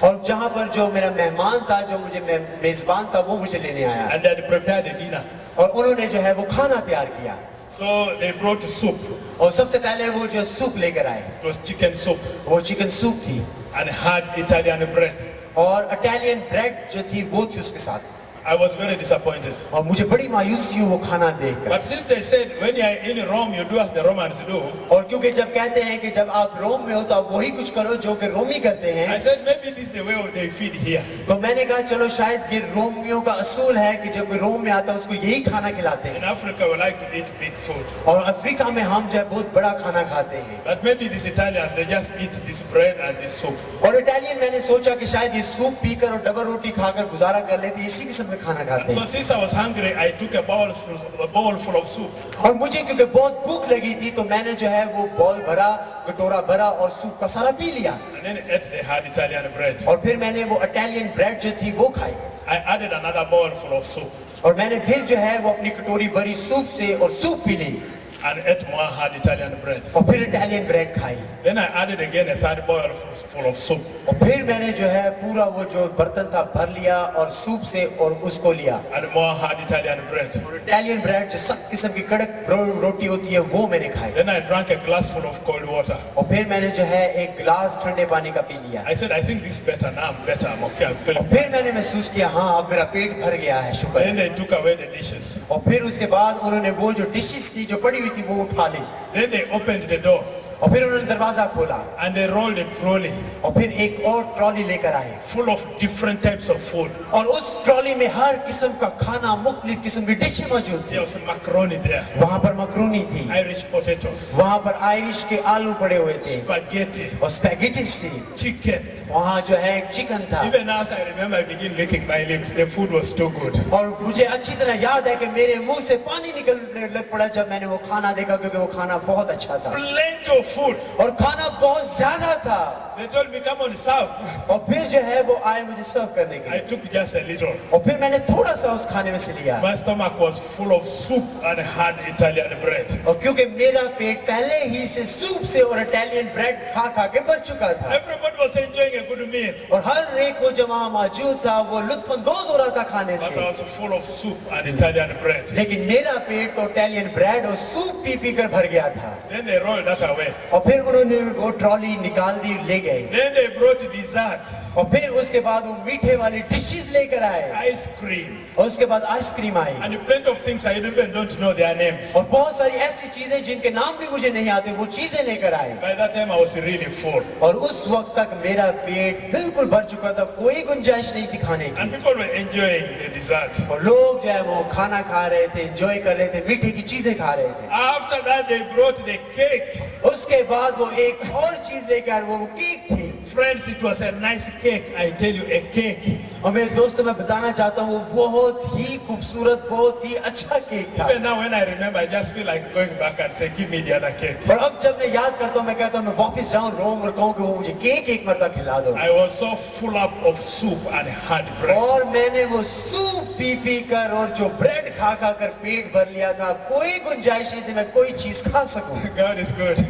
A: और जहाँ पर जो मेरा मेहमान था, जो मुझे मेजबान था, वो मुझे लेने आया
B: and they had prepared a dinner.
A: और उन्होंने जो है वो खाना तैयार किया
B: So they brought soup.
A: और सबसे पहले वो जो सूप लेकर आए,
B: It was chicken soup
A: वो चिकन सूप थी
B: and had Italian bread.
A: और इटालियन ब्रेड जो थी वो थी उसके साथ।
B: I was very disappointed.
A: और मुझे बड़ी मायूसी हुई वो खाना देखकर।
B: But since they said when you are in Rome, you do as the Romans do,
A: और क्योंकि जब कहते हैं कि जब आप रोम में हो तो आप वही कुछ करो जो कि रोमी करते
B: I
A: हैं,
B: said maybe this is the way they feed here.
A: तो मैंने कहा चलो शायद ये रोमियों का असूल है कि जब कोई रोम में आता है उसको यही खाना खिलाते
B: In
A: हैं।
B: Africa, we like to eat big food.
A: और अफ्रीका में हम जो है बहुत बड़ा खाना खाते हैं।
B: But maybe these Italians, they just eat this bread and this soup.
A: और इटालियन मैंने सोचा कि शायद ये सूप पीकर और डबल रोटी खाकर गुजारा कर लेते, इसी किस्म का खाना खाते
B: So
A: हैं।
B: since I was hungry, I took a bowl full of soup.
A: और मुझे क्योंकि बहुत भूख लगी थी तो मैंने जो है वो बॉल भरा, कटोरा भरा और सूप का सारा पी लिया।
B: And then ate the hard Italian bread.
A: और फिर मैंने वो इटालियन ब्रेड जो थी वो खाई
B: I added another bowl full of soup
A: और मैंने फिर जो है वो अपनी कटोरी भरी सूप से और सूप पी ली
B: and ate more hard Italian bread.
A: और फिर इटालियन ब्रेड खाई
B: Then I added again a third bowl full of soup.
A: और फिर मैंने जो है पूरा वो जो बर्तन था भर लिया और सूप से और उसको लिया
B: And more hard Italian bread.
A: और इटालियन ब्रेड जो सख्त किस्म की कड़क रोटी होती है वो मैंने खाई
B: Then I drank a glass full of cold water.
A: और फिर मैंने जो है एक गिलास ठंडे पानी का पी लिया
B: I said, I think this is better now. I'm better. I'm okay. I'm
A: और
B: feeling.
A: फिर मैंने महसूस किया हाँ अब मेरा पेट भर गया है, शुक्र
B: Then
A: है।
B: they took away the dishes.
A: और फिर उसके बाद उन्होंने वो जो डिशेस थी जो पड़ी हुई थी वो उठा ली
B: Then they opened the door.
A: और फिर उन्होंने दरवाजा खोला
B: and they rolled a trolley
A: और फिर एक और ट्रॉली लेकर आए
B: full of different types of food.
A: और उस ट्रॉली में हर किस्म का खाना, मुख्तलिफ किस्म की डिशें मौजूद थी।
B: There was macaroni there,
A: वहाँ पर मकरूनी थी,
B: Irish potatoes,
A: वहाँ पर आयरिश के आलू पड़े हुए थे
B: spaghetti,
A: और स्पैगेटिस थी,
B: chicken.
A: वहाँ जो है चिकन था।
B: Even as I remember, I began licking my lips. The food was too good.
A: और मुझे अच्छी तरह याद है कि मेरे मुंह से पानी निकलने लग पड़ा जब मैंने वो खाना देखा, क्योंकि वो खाना बहुत अच्छा था
B: Plenty of food.
A: और खाना बहुत ज्यादा था।
B: They told me, come on, serve.
A: और फिर जो है वो आए मुझे सर्व करने के
B: I
A: लिए
B: took just a little.
A: और फिर मैंने थोड़ा सा उस खाने में से लिया
B: My stomach was full of soup and hard Italian bread.
A: और क्योंकि मेरा पेट पहले ही से सूप से और इटालियन ब्रेड खा खा के भर चुका था
B: Everybody was enjoying a good meal,
A: और हर एक वो जो वहाँ मौजूद था वो लुत्फानंदोज हो रहा था खाने
B: but I
A: से,
B: was full of soup and Italian bread.
A: लेकिन मेरा पेट तो इटालियन ब्रेड और सूप पी पी कर भर गया था।
B: Then they rolled that away.
A: और फिर उन्होंने वो ट्रॉली निकाल दी, ले गए
B: Then they brought dessert,
A: और फिर उसके बाद वो मीठे वाली डिशेस लेकर आए
B: ice cream,
A: और उसके बाद ice cream I
B: and plenty of things I even don't know their names.
A: और बहुत सारी ऐसी चीजें जिनके नाम भी मुझे नहीं आते वो चीजें लेकर आए
B: By that time, I was really full.
A: और उस वक्त तक मेरा पेट बिल्कुल भर चुका था, कोई गुंजाइश नहीं थी खाने की
B: And people were enjoying the dessert.
A: और लोग जो है वो खाना खा रहे थे, एंजॉय कर रहे थे, मीठे की चीजें खा रहे थे।
B: After that, they brought the cake.
A: उसके बाद वो एक और चीज लेकर वो केक थी
B: Friends, it was a nice cake. I tell you, a cake.
A: और मेरे दोस्तों मैं बताना चाहता हूँ वो बहुत ही खूबसूरत, बहुत ही अच्छा केक था।
B: Even now, when I remember, I just feel like going back and say, give me the other cake.
A: और अब जब मैं याद करता हूँ मैं कहता हूँ मैं वापस जाऊँ रोम और कहूँ कि वो मुझे केक एक मरतबा खिला दो।
B: I was so full up of soup and hard bread.
A: और मैंने वो सूप पी पी कर और जो ब्रेड खा खा कर पेट भर लिया था, कोई गुंजाइश नहीं थी मैं कोई चीज खा सकूं।
B: God is good.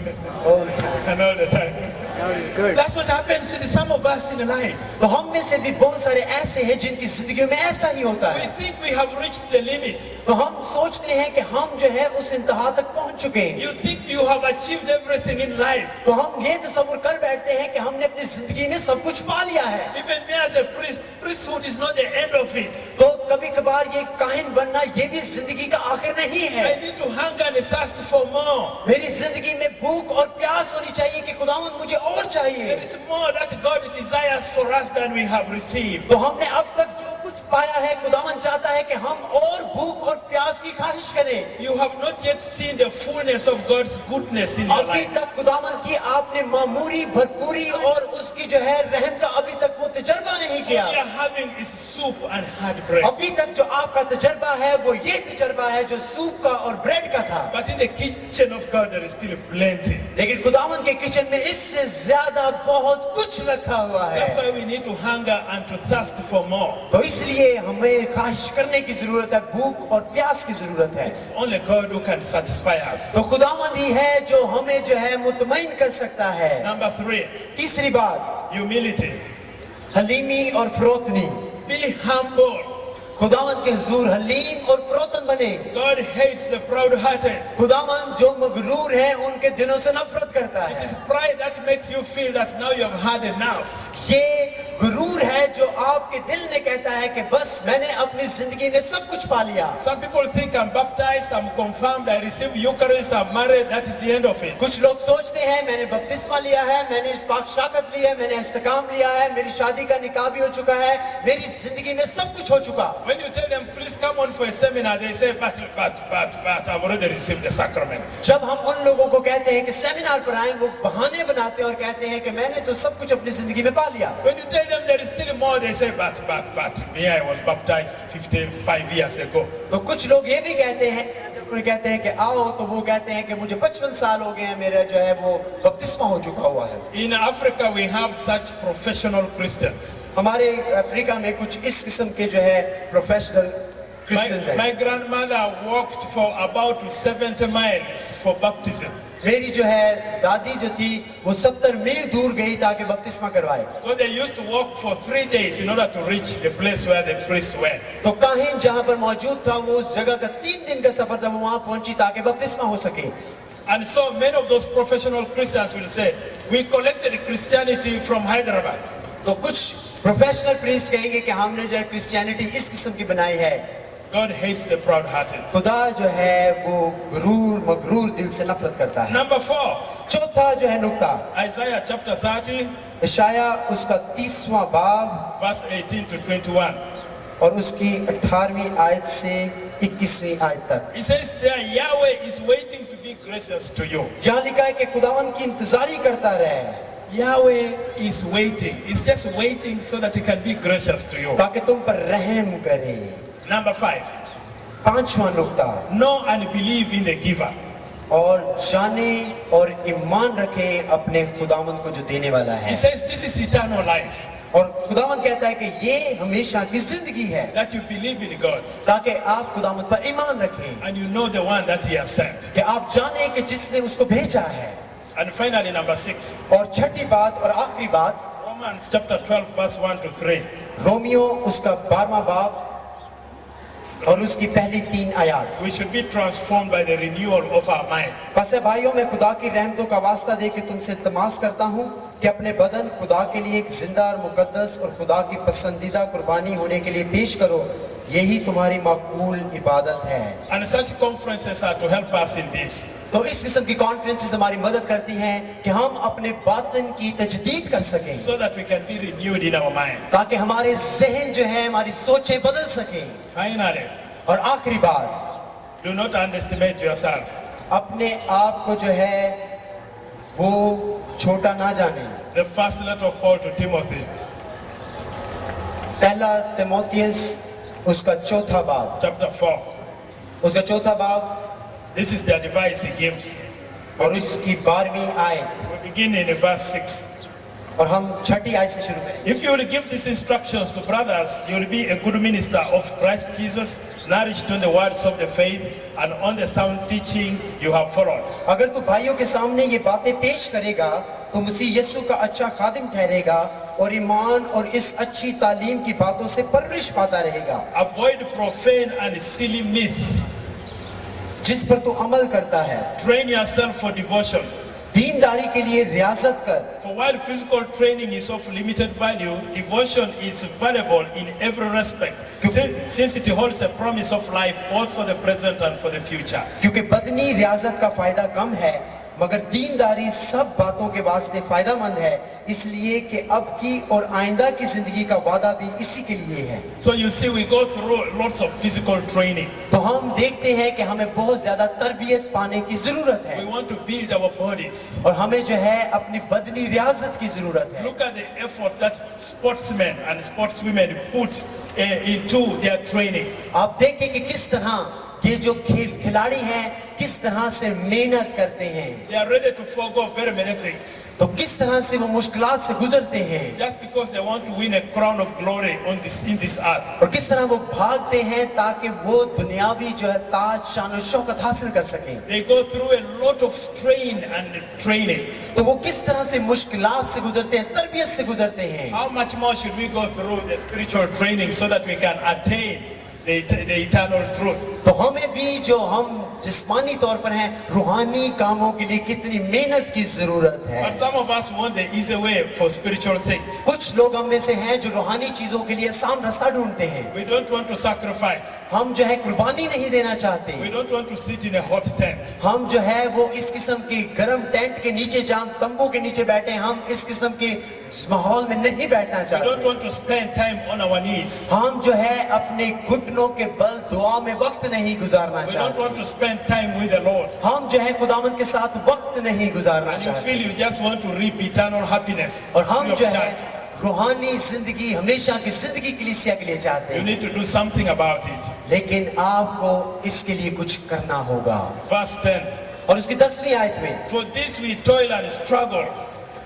B: And all the time. That's what happens with some of us in life.
A: तो हम में से भी बहुत सारे ऐसे हैं जिनकी जिंदगी में ऐसा ही होता
B: We
A: है।
B: think we have reached the limit.
A: तो हम सोचते हैं कि हम जो है उस इंतहा तक पहुंच चुके हैं।
B: You think you have achieved everything in life.
A: तो हम ये तस्वीर कर बैठते हैं कि हमने अपनी जिंदगी में सब कुछ पा लिया है।
B: Even me as a priest, priesthood is not the end of it.
A: तो कभी कभार ये काहिन बनना ये भी जिंदगी का आखिर नहीं है।
B: I need to hunger and thirst for more.
A: मेरी जिंदगी में भूख और प्यास होनी चाहिए कि खुदावंद मुझे और चाहिए।
B: There is more that God desires for us than we have received.
A: तो हमने अब तक जो कुछ पाया है खुदावंद चाहता है कि हम और भूख और प्यास की ख्वाहिश करें।
B: You have not yet seen the fullness of God's goodness in your
A: अभी
B: life.
A: तक खुदावंद की आपने मामूरी भरपूरी और उसकी जो है रहम का अभी तक वो तजर्बा नहीं किया।
B: All you are having is soup and hard bread.
A: अभी तक जो आपका तजर्बा है वो ये तजर्बा है जो सूप का और ब्रेड का था।
B: But in the kitchen of God there is still plenty.
A: लेकिन खुदावंद के किचन में इससे ज्यादा बहुत कुछ रखा हुआ है।
B: That's why we need to hunger and to thirst for more.
A: तो इसलिए हमें ख्वाहिश करने की जरूरत है, भूख और प्यास की जरूरत है।
B: It's only God who can satisfy us.
A: तो खुदावंद ही है जो हमें जो है मुतमईन कर सकता है।
B: Number 3,
A: तीसरी बात,
B: humility.
A: हलीमी और फरोतनी।
B: Be humble.
A: खुदावंद के हुजूर हलीम और फरोतन बने।
B: God hates the proud-hearted.
A: खुदावंद जो मगरूर है उनके दिलों से नफरत करता
B: It
A: है।
B: is pride that makes you feel that now you have had enough.
A: ये गुरूर है जो आपके दिल में कहता है कि बस मैंने अपनी जिंदगी में सब कुछ पा लिया।
B: Some people think I'm baptized, I'm confirmed, I receive Eucharist, I'm married, that is the end of it.
A: कुछ लोग सोचते हैं मैंने बपतिस्मा लिया है, मैंने पाक शाकत ली है, मैंने इस्तेकाम लिया है, मेरी शादी का निकाह भी हो चुका है, मेरी जिंदगी में सब कुछ हो चुका।
B: When you tell them, please come on for a seminar, they say, but, I've already received the sacraments.
A: जब हम उन लोगों को कहते हैं कि सेमिनार पर आए, वो बहाने बनाते हैं और कहते हैं कि मैंने तो सब कुछ अपनी जिंदगी में पा लिया।
B: When you tell them there is still more, they say, but, me, I was baptized 55 years ago.
A: तो कुछ लोग ये भी कहते हैं, जब उन्हें कहते हैं कि आओ, तो वो कहते हैं कि मुझे 55 साल हो गए हैं, मेरा जो है वो बपतिस्मा हो चुका हुआ है।
B: In Africa, we have such professional Christians.
A: हमारे अफ्रीका में कुछ इस किस्म के जो है प्रोफेशनल क्रिश्चियंस हैं।
B: My grandmother walked for about 70 miles for baptism.
A: मेरी जो है दादी जो थी वो 70 मील दूर गई ताकि बपतिस्मा करवाए।
B: So they used to walk for 3 days in order to reach the place where the priests were.
A: तो काहिन जहाँ पर मौजूद था वो उस जगह का 3 दिन का सफर था, वो वहाँ पहुंची ताकि बपतिस्मा हो सके।
B: And so many of those professional Christians will say, we collected Christianity from Hyderabad.
A: तो कुछ प्रोफेशनल प्रीस्ट कहेंगे कि हमने जो है क्रिश्चियनिटी इस किस्म की बनाई है।
B: God hates the proud-hearted.
A: खुदा जो है वो गुरूर मगरूर दिल से नफरत करता है।
B: Number 4,
A: चौथा जो है नुक्ता,
B: Isaiah chapter 30,
A: इशाया उसका 30वां बाब
B: verse 18 to 21.
A: और उसकी 18वीं आयत से 21वीं आयत तक।
B: He says there, Yahweh is waiting to be gracious to you.
A: यहाँ लिखा है कि खुदावन की इंतजारी करता रहे,
B: Yahweh is waiting. He's just waiting so that he can be gracious to you.
A: ताकि तुम पर रहम करे।
B: Number 5,
A: 5वां नुक्ता,
B: know and believe in the giver.
A: और जाने और ईमान रखें अपने खुदावन को जो देने वाला
B: He
A: है।
B: says this is eternal life,
A: और खुदावन कहता है कि ये हमेशा की जिंदगी है,
B: that you believe in God
A: ताकि आप खुदावन पर ईमान रखें
B: and you know the one that he has sent.
A: कि आप जाने कि जिसने उसको भेजा है।
B: And finally, number 6,
A: और छठी बात और आखिरी बात,
B: Romans chapter 12, verse 1 to 3.
A: Romeo उसका 12वां बाब और उसकी पहली 3 आयत।
B: We should be transformed by the renewal of our mind.
A: बस है भाइयों, मैं खुदा की रहमतों का वास्ता दे के तुमसे इल्तिमास करता हूँ कि अपने बदन खुदा के लिए एक जिंदा और मुकद्दस और खुदा की पसंदीदा कुर्बानी होने के लिए पेश करो, यही तुम्हारी माकूल इबादत है।
B: And such conferences are to help us in this.
A: तो इस किस्म की कॉन्फ्रेंसेस हमारी मदद करती हैं कि हम अपने बातन की तजदीद कर सकें,
B: So that we can be renewed in our mind.
A: ताकि हमारे जहन जो है, हमारी सोचें बदल सकें।
B: Finally,
A: और आखिरी बात,
B: do not underestimate yourself.
A: अपने आप को जो है वो छोटा ना जाने।
B: The first letter of Paul to Timothy,
A: पहला तिमोथियस उसका 4था बाब,
B: chapter 4.
A: उसका 4था बाब
B: This is the advice he gives.
A: और उसकी 12वीं आयत,
B: We begin in verse 6.
A: और हम 6ठी आयत से शुरू करें।
B: If you will give these instructions to brothers, you will be a good minister of Christ Jesus, nourished on the words of the faith and on the sound teaching you have followed.
A: अगर तू भाइयों के सामने ये बातें पेश करेगा तो मसीह यीशु का अच्छा खादिम ठहरेगा और ईमान और इस अच्छी तालीम की बातों से परवरिश पाता रहेगा,
B: Avoid profane and silly myth.
A: जिस पर तू अमल करता है।
B: Train yourself for devotion.
A: दीनदारी के लिए रियाजत कर।
B: For while physical training is of limited value, devotion is valuable in every respect, since it holds a promise of life both for the present and for the future.
A: क्योंकि बदनी रियाजत का फायदा कम है, मगर दीनदारी सब बातों के वास्ते फायदामंद है, इसलिए कि अब की और आइंदा की जिंदगी का वादा भी इसी के लिए है।
B: So you see, we go through lots of physical training.
A: तो हम देखते हैं कि हमें बहुत ज्यादा तरबियत पाने की जरूरत
B: We
A: है
B: want to build our bodies.
A: और हमें जो है अपनी बदनी रियाजत की जरूरत है।
B: Look at the effort that sportsmen and sportswomen put into their training.
A: आप देखें कि किस तरह ये जो खिलाड़ी हैं किस तरह से मेहनत करते हैं,
B: They are ready to forego very many things
A: तो किस तरह से वो मुश्किलात से गुजरते हैं
B: just because they want to win a crown of glory in this earth.
A: और किस तरह वो भागते हैं ताकि वो दुनियावी जो है ताज शान और शौकत हासिल कर सकें।
B: They go through a lot of strain and training.
A: तो वो किस तरह से मुश्किलात से गुजरते हैं, तरबियत से गुजरते हैं।
B: How much more should we go through the spiritual training so that we can attain the eternal truth?
A: तो हमें भी जो हम जिस्मानी तौर पर हैं रूहानी कामों के लिए कितनी मेहनत की जरूरत है।
B: But some of us want the easy way for spiritual things.
A: कुछ लोग हम में से हैं जो रूहानी चीजों के लिए आसान रास्ता ढूंढते हैं।
B: We don't want to sacrifice.
A: हम जो है कुर्बानी नहीं देना चाहते,
B: We don't want to sit in a hot tent.
A: हम जो है वो इस किस्म की गर्म टेंट के नीचे जहाँ तंबू के नीचे बैठे, हम इस किस्म के माहौल में नहीं बैठना
B: We don't
A: चाहते।
B: want to spend time on our knees.
A: हम जो है अपने घुटनों के बल दुआ में वक्त नहीं गुजारना
B: We don't
A: चाहते।
B: want to spend time with the Lord.
A: हम जो है खुदावंद के साथ वक्त नहीं गुजारना
B: And you
A: चाहते
B: feel you just want to reap eternal happiness.
A: और हम
B: free of
A: जो है
B: charge.
A: रूहानी जिंदगी हमेशा की जिंदगी कलीसिया के लिए चाहते
B: You
A: हैं,
B: need to do something about it.
A: लेकिन आपको इसके लिए कुछ करना होगा।
B: Verse 10.
A: और उसकी 10वीं आयत में,
B: For this we toil and struggle,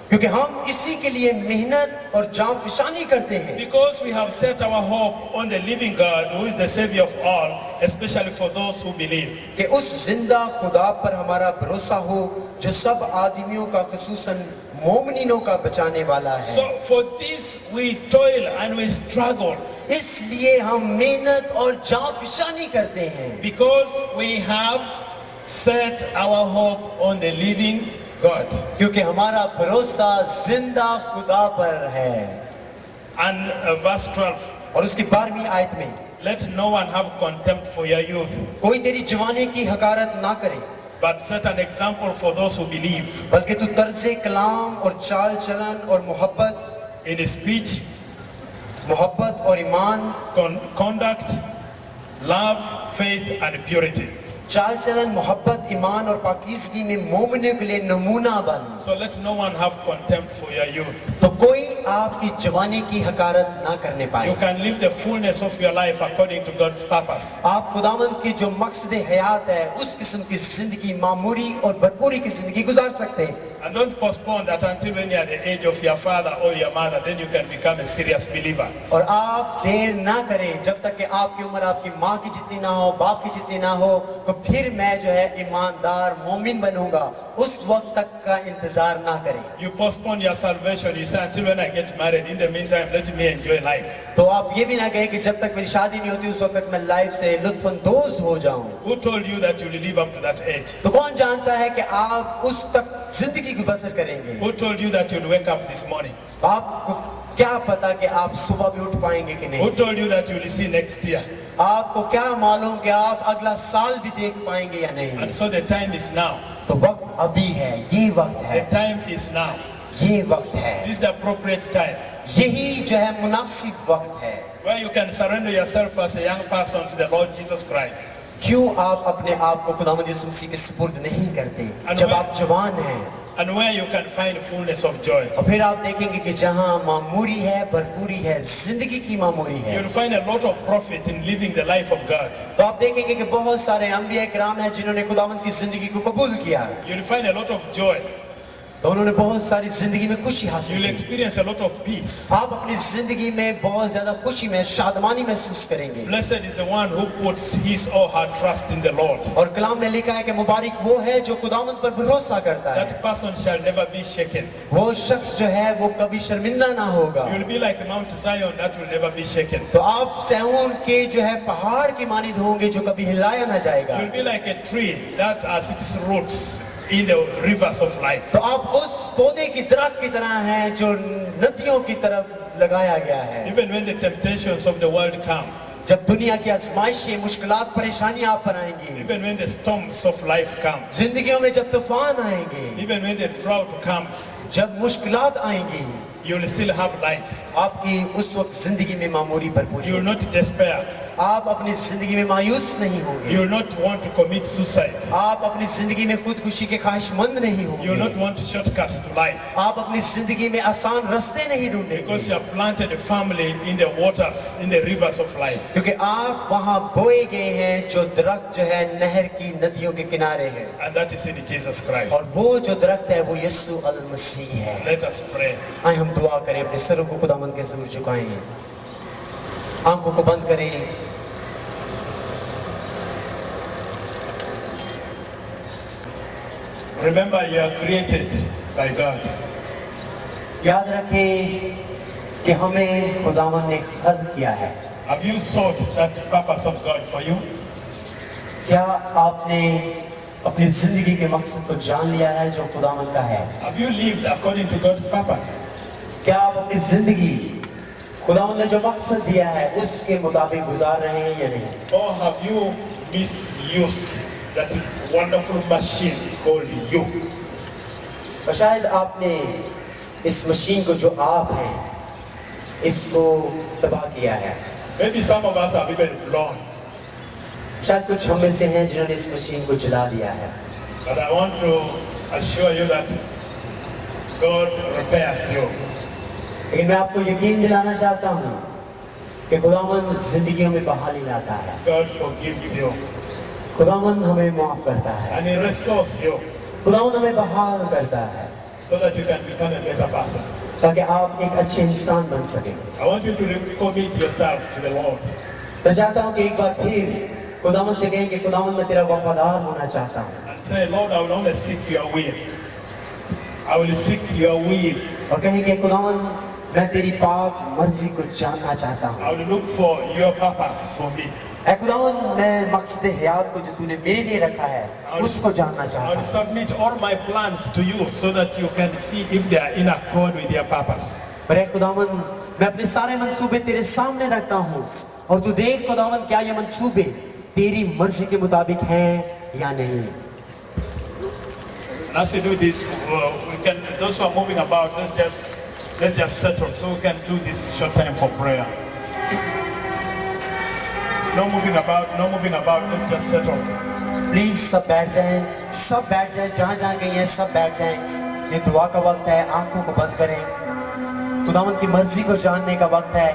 A: क्योंकि हम इसी के लिए मेहनत और जान फिशानी करते हैं,
B: because we have set our hope on the living God, who is the Savior of all, especially for those who believe.
A: कि उस जिंदा खुदा पर हमारा भरोसा हो जो सब आदमियों का खुसूसन मोमिनीनों का बचाने वाला है।
B: So for this we toil and we struggle,
A: इसलिए हम मेहनत और जान फिशानी करते हैं,
B: because we have set our hope on the living God.
A: क्योंकि हमारा भरोसा जिंदा खुदा पर है।
B: And verse 12.
A: और उसकी 12वीं आयत में,
B: let no one have contempt for your youth,
A: कोई तेरी जवानी की हकारत ना करे,
B: but set an example for those who believe
A: बल्कि तू तर्ज़े कलाम और चाल चलन और
B: in speech,
A: मोहब्बत और ईमान,
B: conduct, love, faith, and purity.
A: चाल चलन, मोहब्बत, ईमान और पाकीज़गी में मोमिनों के लिए नमूना बन।
B: So let no one have contempt for your youth.
A: तो कोई आपकी जवानी की हकारत ना करने
B: You
A: पाए।
B: can live the fullness of your life according to God's purpose.
A: आप खुदावंद की जो मकसद हयात है उस किस्म की जिंदगी मामूरी और भरपूरी की जिंदगी गुजार सकते हैं।
B: And don't postpone that until when you are at the age of your father or your mother, then you can become a serious believer.
A: और आप देर ना करें जब तक कि आपकी उम्र आपकी माँ की जितनी ना हो, बाप की जितनी ना हो, तो फिर मैं जो है ईमानदार मोमिन बनूंगा, उस वक्त तक का इंतजार ना करें।
B: You postpone your salvation. You say until when I get married. In the meantime, let me enjoy life.
A: तो आप ये भी ना कहें कि जब तक मेरी शादी नहीं होती उस वक्त तक मैं लाइफ से लुत्फानंदोज हो जाऊं।
B: Who told you that you will live up to that age?
A: तो कौन जानता है कि आप उस तक जिंदगी को बसर करेंगे?
B: Who told you that you will wake up this morning?
A: आपको क्या पता कि आप सुबह भी उठ पाएंगे कि
B: Who
A: नहीं?
B: told you that you will see next year?
A: आपको क्या मालूम कि आप अगला साल भी देख पाएंगे या नहीं?
B: And so the time is now.
A: तो वक्त अभी है, ये वक्त
B: The
A: है,
B: time is now.
A: ये वक्त है,
B: This is the appropriate time
A: यही जो है मुनासिब वक्त है।
B: where you can surrender yourself as a young person to the Lord Jesus Christ.
A: क्यों आप अपने आप को खुदावंद यीशु मसीह के सुपुर्द नहीं करते जब आप जवान हैं?
B: And where you can find fullness of joy.
A: और फिर आप देखेंगे कि जहाँ मामूरी है, भरपूरी है, जिंदगी की मामूरी है,
B: You'll find a lot of profit in living the life of God.
A: तो आप देखेंगे कि बहुत सारे अंबिया किराम हैं जिन्होंने खुदावंद की जिंदगी को कबूल किया,
B: You'll find a lot of joy.
A: तो उन्होंने बहुत सारी जिंदगी में खुशी हासिल
B: You'll
A: की।
B: experience a lot of peace.
A: आप अपनी जिंदगी में बहुत ज्यादा खुशी में शादमानी महसूस करेंगे।
B: Blessed is the one who puts his or her trust in the Lord.
A: और कलाम में लिखा है कि मुबारक वो है जो खुदावंद पर भरोसा करता है।
B: That person shall never be shaken.
A: वो शख्स जो है वो कभी शर्मिंदा ना होगा।
B: You'll be like Mount Zion that will never be shaken.
A: तो आप सहून के जो है पहाड़ की मानिंद होंगे जो कभी हिलाया ना जाएगा।
B: You'll be like a tree that has its roots in the rivers of life.
A: तो आप उस पौधे की दरख्त की तरह हैं जो नदियों की तरफ लगाया गया है।
B: Even when the temptations of the world come,
A: जब दुनिया की आजमाइशें, मुश्किलात, परेशानियां आप पर आएंगी,
B: even when the storms of life come,
A: जिंदगियों में जब तूफान आएंगे,
B: even when the drought comes,
A: जब मुश्किलात आएंगी,
B: you will still have life.
A: आपकी उस वक्त जिंदगी में मामूरी भरपूरी
B: You will
A: है।
B: not despair.
A: आप अपनी जिंदगी में मायूस नहीं होंगे।
B: You will not want to commit suicide.
A: आप अपनी जिंदगी में खुदकुशी के ख्वाहिशमंद नहीं
B: You will not
A: होंगे।
B: want shortcuts to life.
A: आप अपनी जिंदगी में आसान रास्ते नहीं ढूंढेंगे,
B: Because you have planted a family in the waters, in the rivers of life.
A: क्योंकि आप वहां बोए गए हैं जो दरख्त जो है नहर की नदियों के किनारे है,
B: And that is in Jesus Christ.
A: और वो जो दरख्त है वो यीशु अल मसीह है।
B: Let us pray.
A: आए हम दुआ करें, अपने सरों को खुदावंद के हुजूर झुकाएं, आंखों को बंद करें।
B: Remember, you are created by God.
A: याद रखें कि हमें खुदावंद ने खल्क किया है।
B: Have you sought that purpose of God for you?
A: क्या आपने अपनी जिंदगी के मकसद को जान लिया है जो खुदावंद का है?
B: Have you lived according to God's purpose?
A: क्या आप अपनी जिंदगी खुदावंद ने जो मकसद दिया है उसके मुताबिक गुजार रहे हैं या नहीं?
B: Or have you misused that wonderful machine called you?
A: और शायद आपने इस मशीन को जो आप हैं इसको तबाह किया है।
B: Maybe some of us have even blown.
A: शायद कुछ हम में से हैं जिन्होंने इस मशीन को जला दिया है।
B: But I want to assure you that God repairs you.
A: लेकिन मैं आपको यकीन दिलाना चाहता हूँ कि खुदावंद जिंदगियों में बहाली लाता है।
B: God forgives you
A: खुदावंद हमें माफ करता है,
B: and He restores you
A: खुदावंद हमें बहाल करता है
B: so that you can become a better person.
A: ताकि आप एक अच्छे इंसान बन सकें।
B: I want you to recommit yourself to the Lord.
A: मैं चाहता हूँ कि एक बार फिर खुदावंद से कहें कि खुदावंद मैं तेरा वफादार होना चाहता हूँ,
B: And say, Lord, I will only seek your will. I will seek your will.
A: और कहें कि खुदावंद मैं तेरी पाक मर्जी को जानना चाहता हूँ।
B: I will look for your purpose for me.
A: ऐ खुदावंद मैं मकसद हयात को जो तूने मेरे लिए रखा है उसको जानना
B: I
A: चाहता
B: will
A: हूँ।
B: submit all my plans to you so that you can see if they are in accord with your purpose.
A: पर ऐ खुदावंद मैं अपने सारे मंसूबे तेरे सामने रखता हूँ और तू देख खुदावंद क्या ये मंसूबे तेरी मर्जी के मुताबिक हैं या नहीं।
B: And as we do this, we can, those who are moving about, let's just settle so we can do this short time for prayer. No moving about, let's just settle.
A: Please सब बैठ जाएं, जहां जहां गई हैं सब बैठ जाएं। ये दुआ का वक्त है, आंखों को बंद करें, खुदावंद की मर्जी को जानने का वक्त है।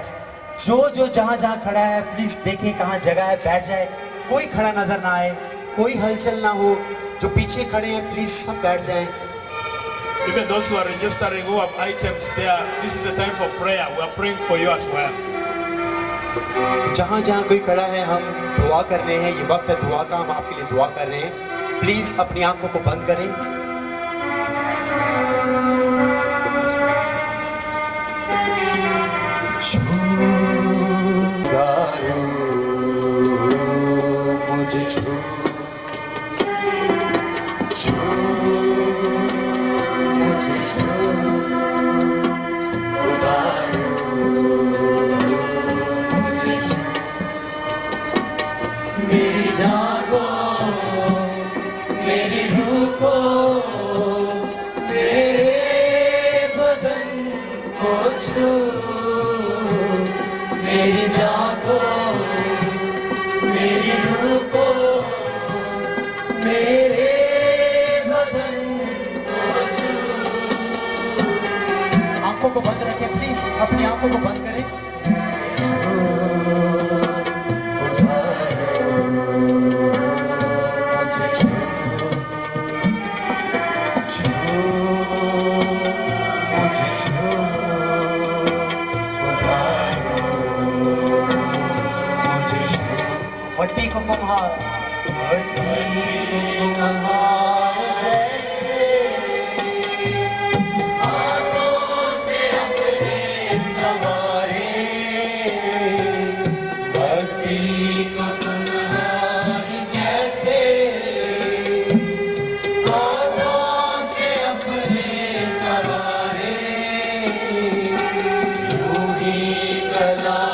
A: जो जहां जहां खड़ा है प्लीज देखें कहां जगह है, बैठ जाए, कोई खड़ा नजर ना आए, कोई हलचल ना हो। जो पीछे खड़े हैं प्लीज सब बैठ जाएं।
B: Even those who are registering, who have items there, this is a time for prayer. We are praying for you as well.
A: जहां जहां कोई खड़ा है हम दुआ कर रहे हैं, ये वक्त है दुआ का, हम आपके लिए दुआ कर रहे हैं। प्लीज अपनी आंखों को बंद करें। मुझे मेरी जान को, मेरी रूह को, मेरे बदन को छू, मेरी जान को, मेरी रूह को, मेरे बदन को छू। आंखों को बंद रखें प्लीज, अपनी आंखों को बंद करें। मट्टी को कुम्हार, जैसे हाथों से अपने सवारे, मट्टी को कुम्हार जैसे हाथों से अपने सवारे, यूं ही कला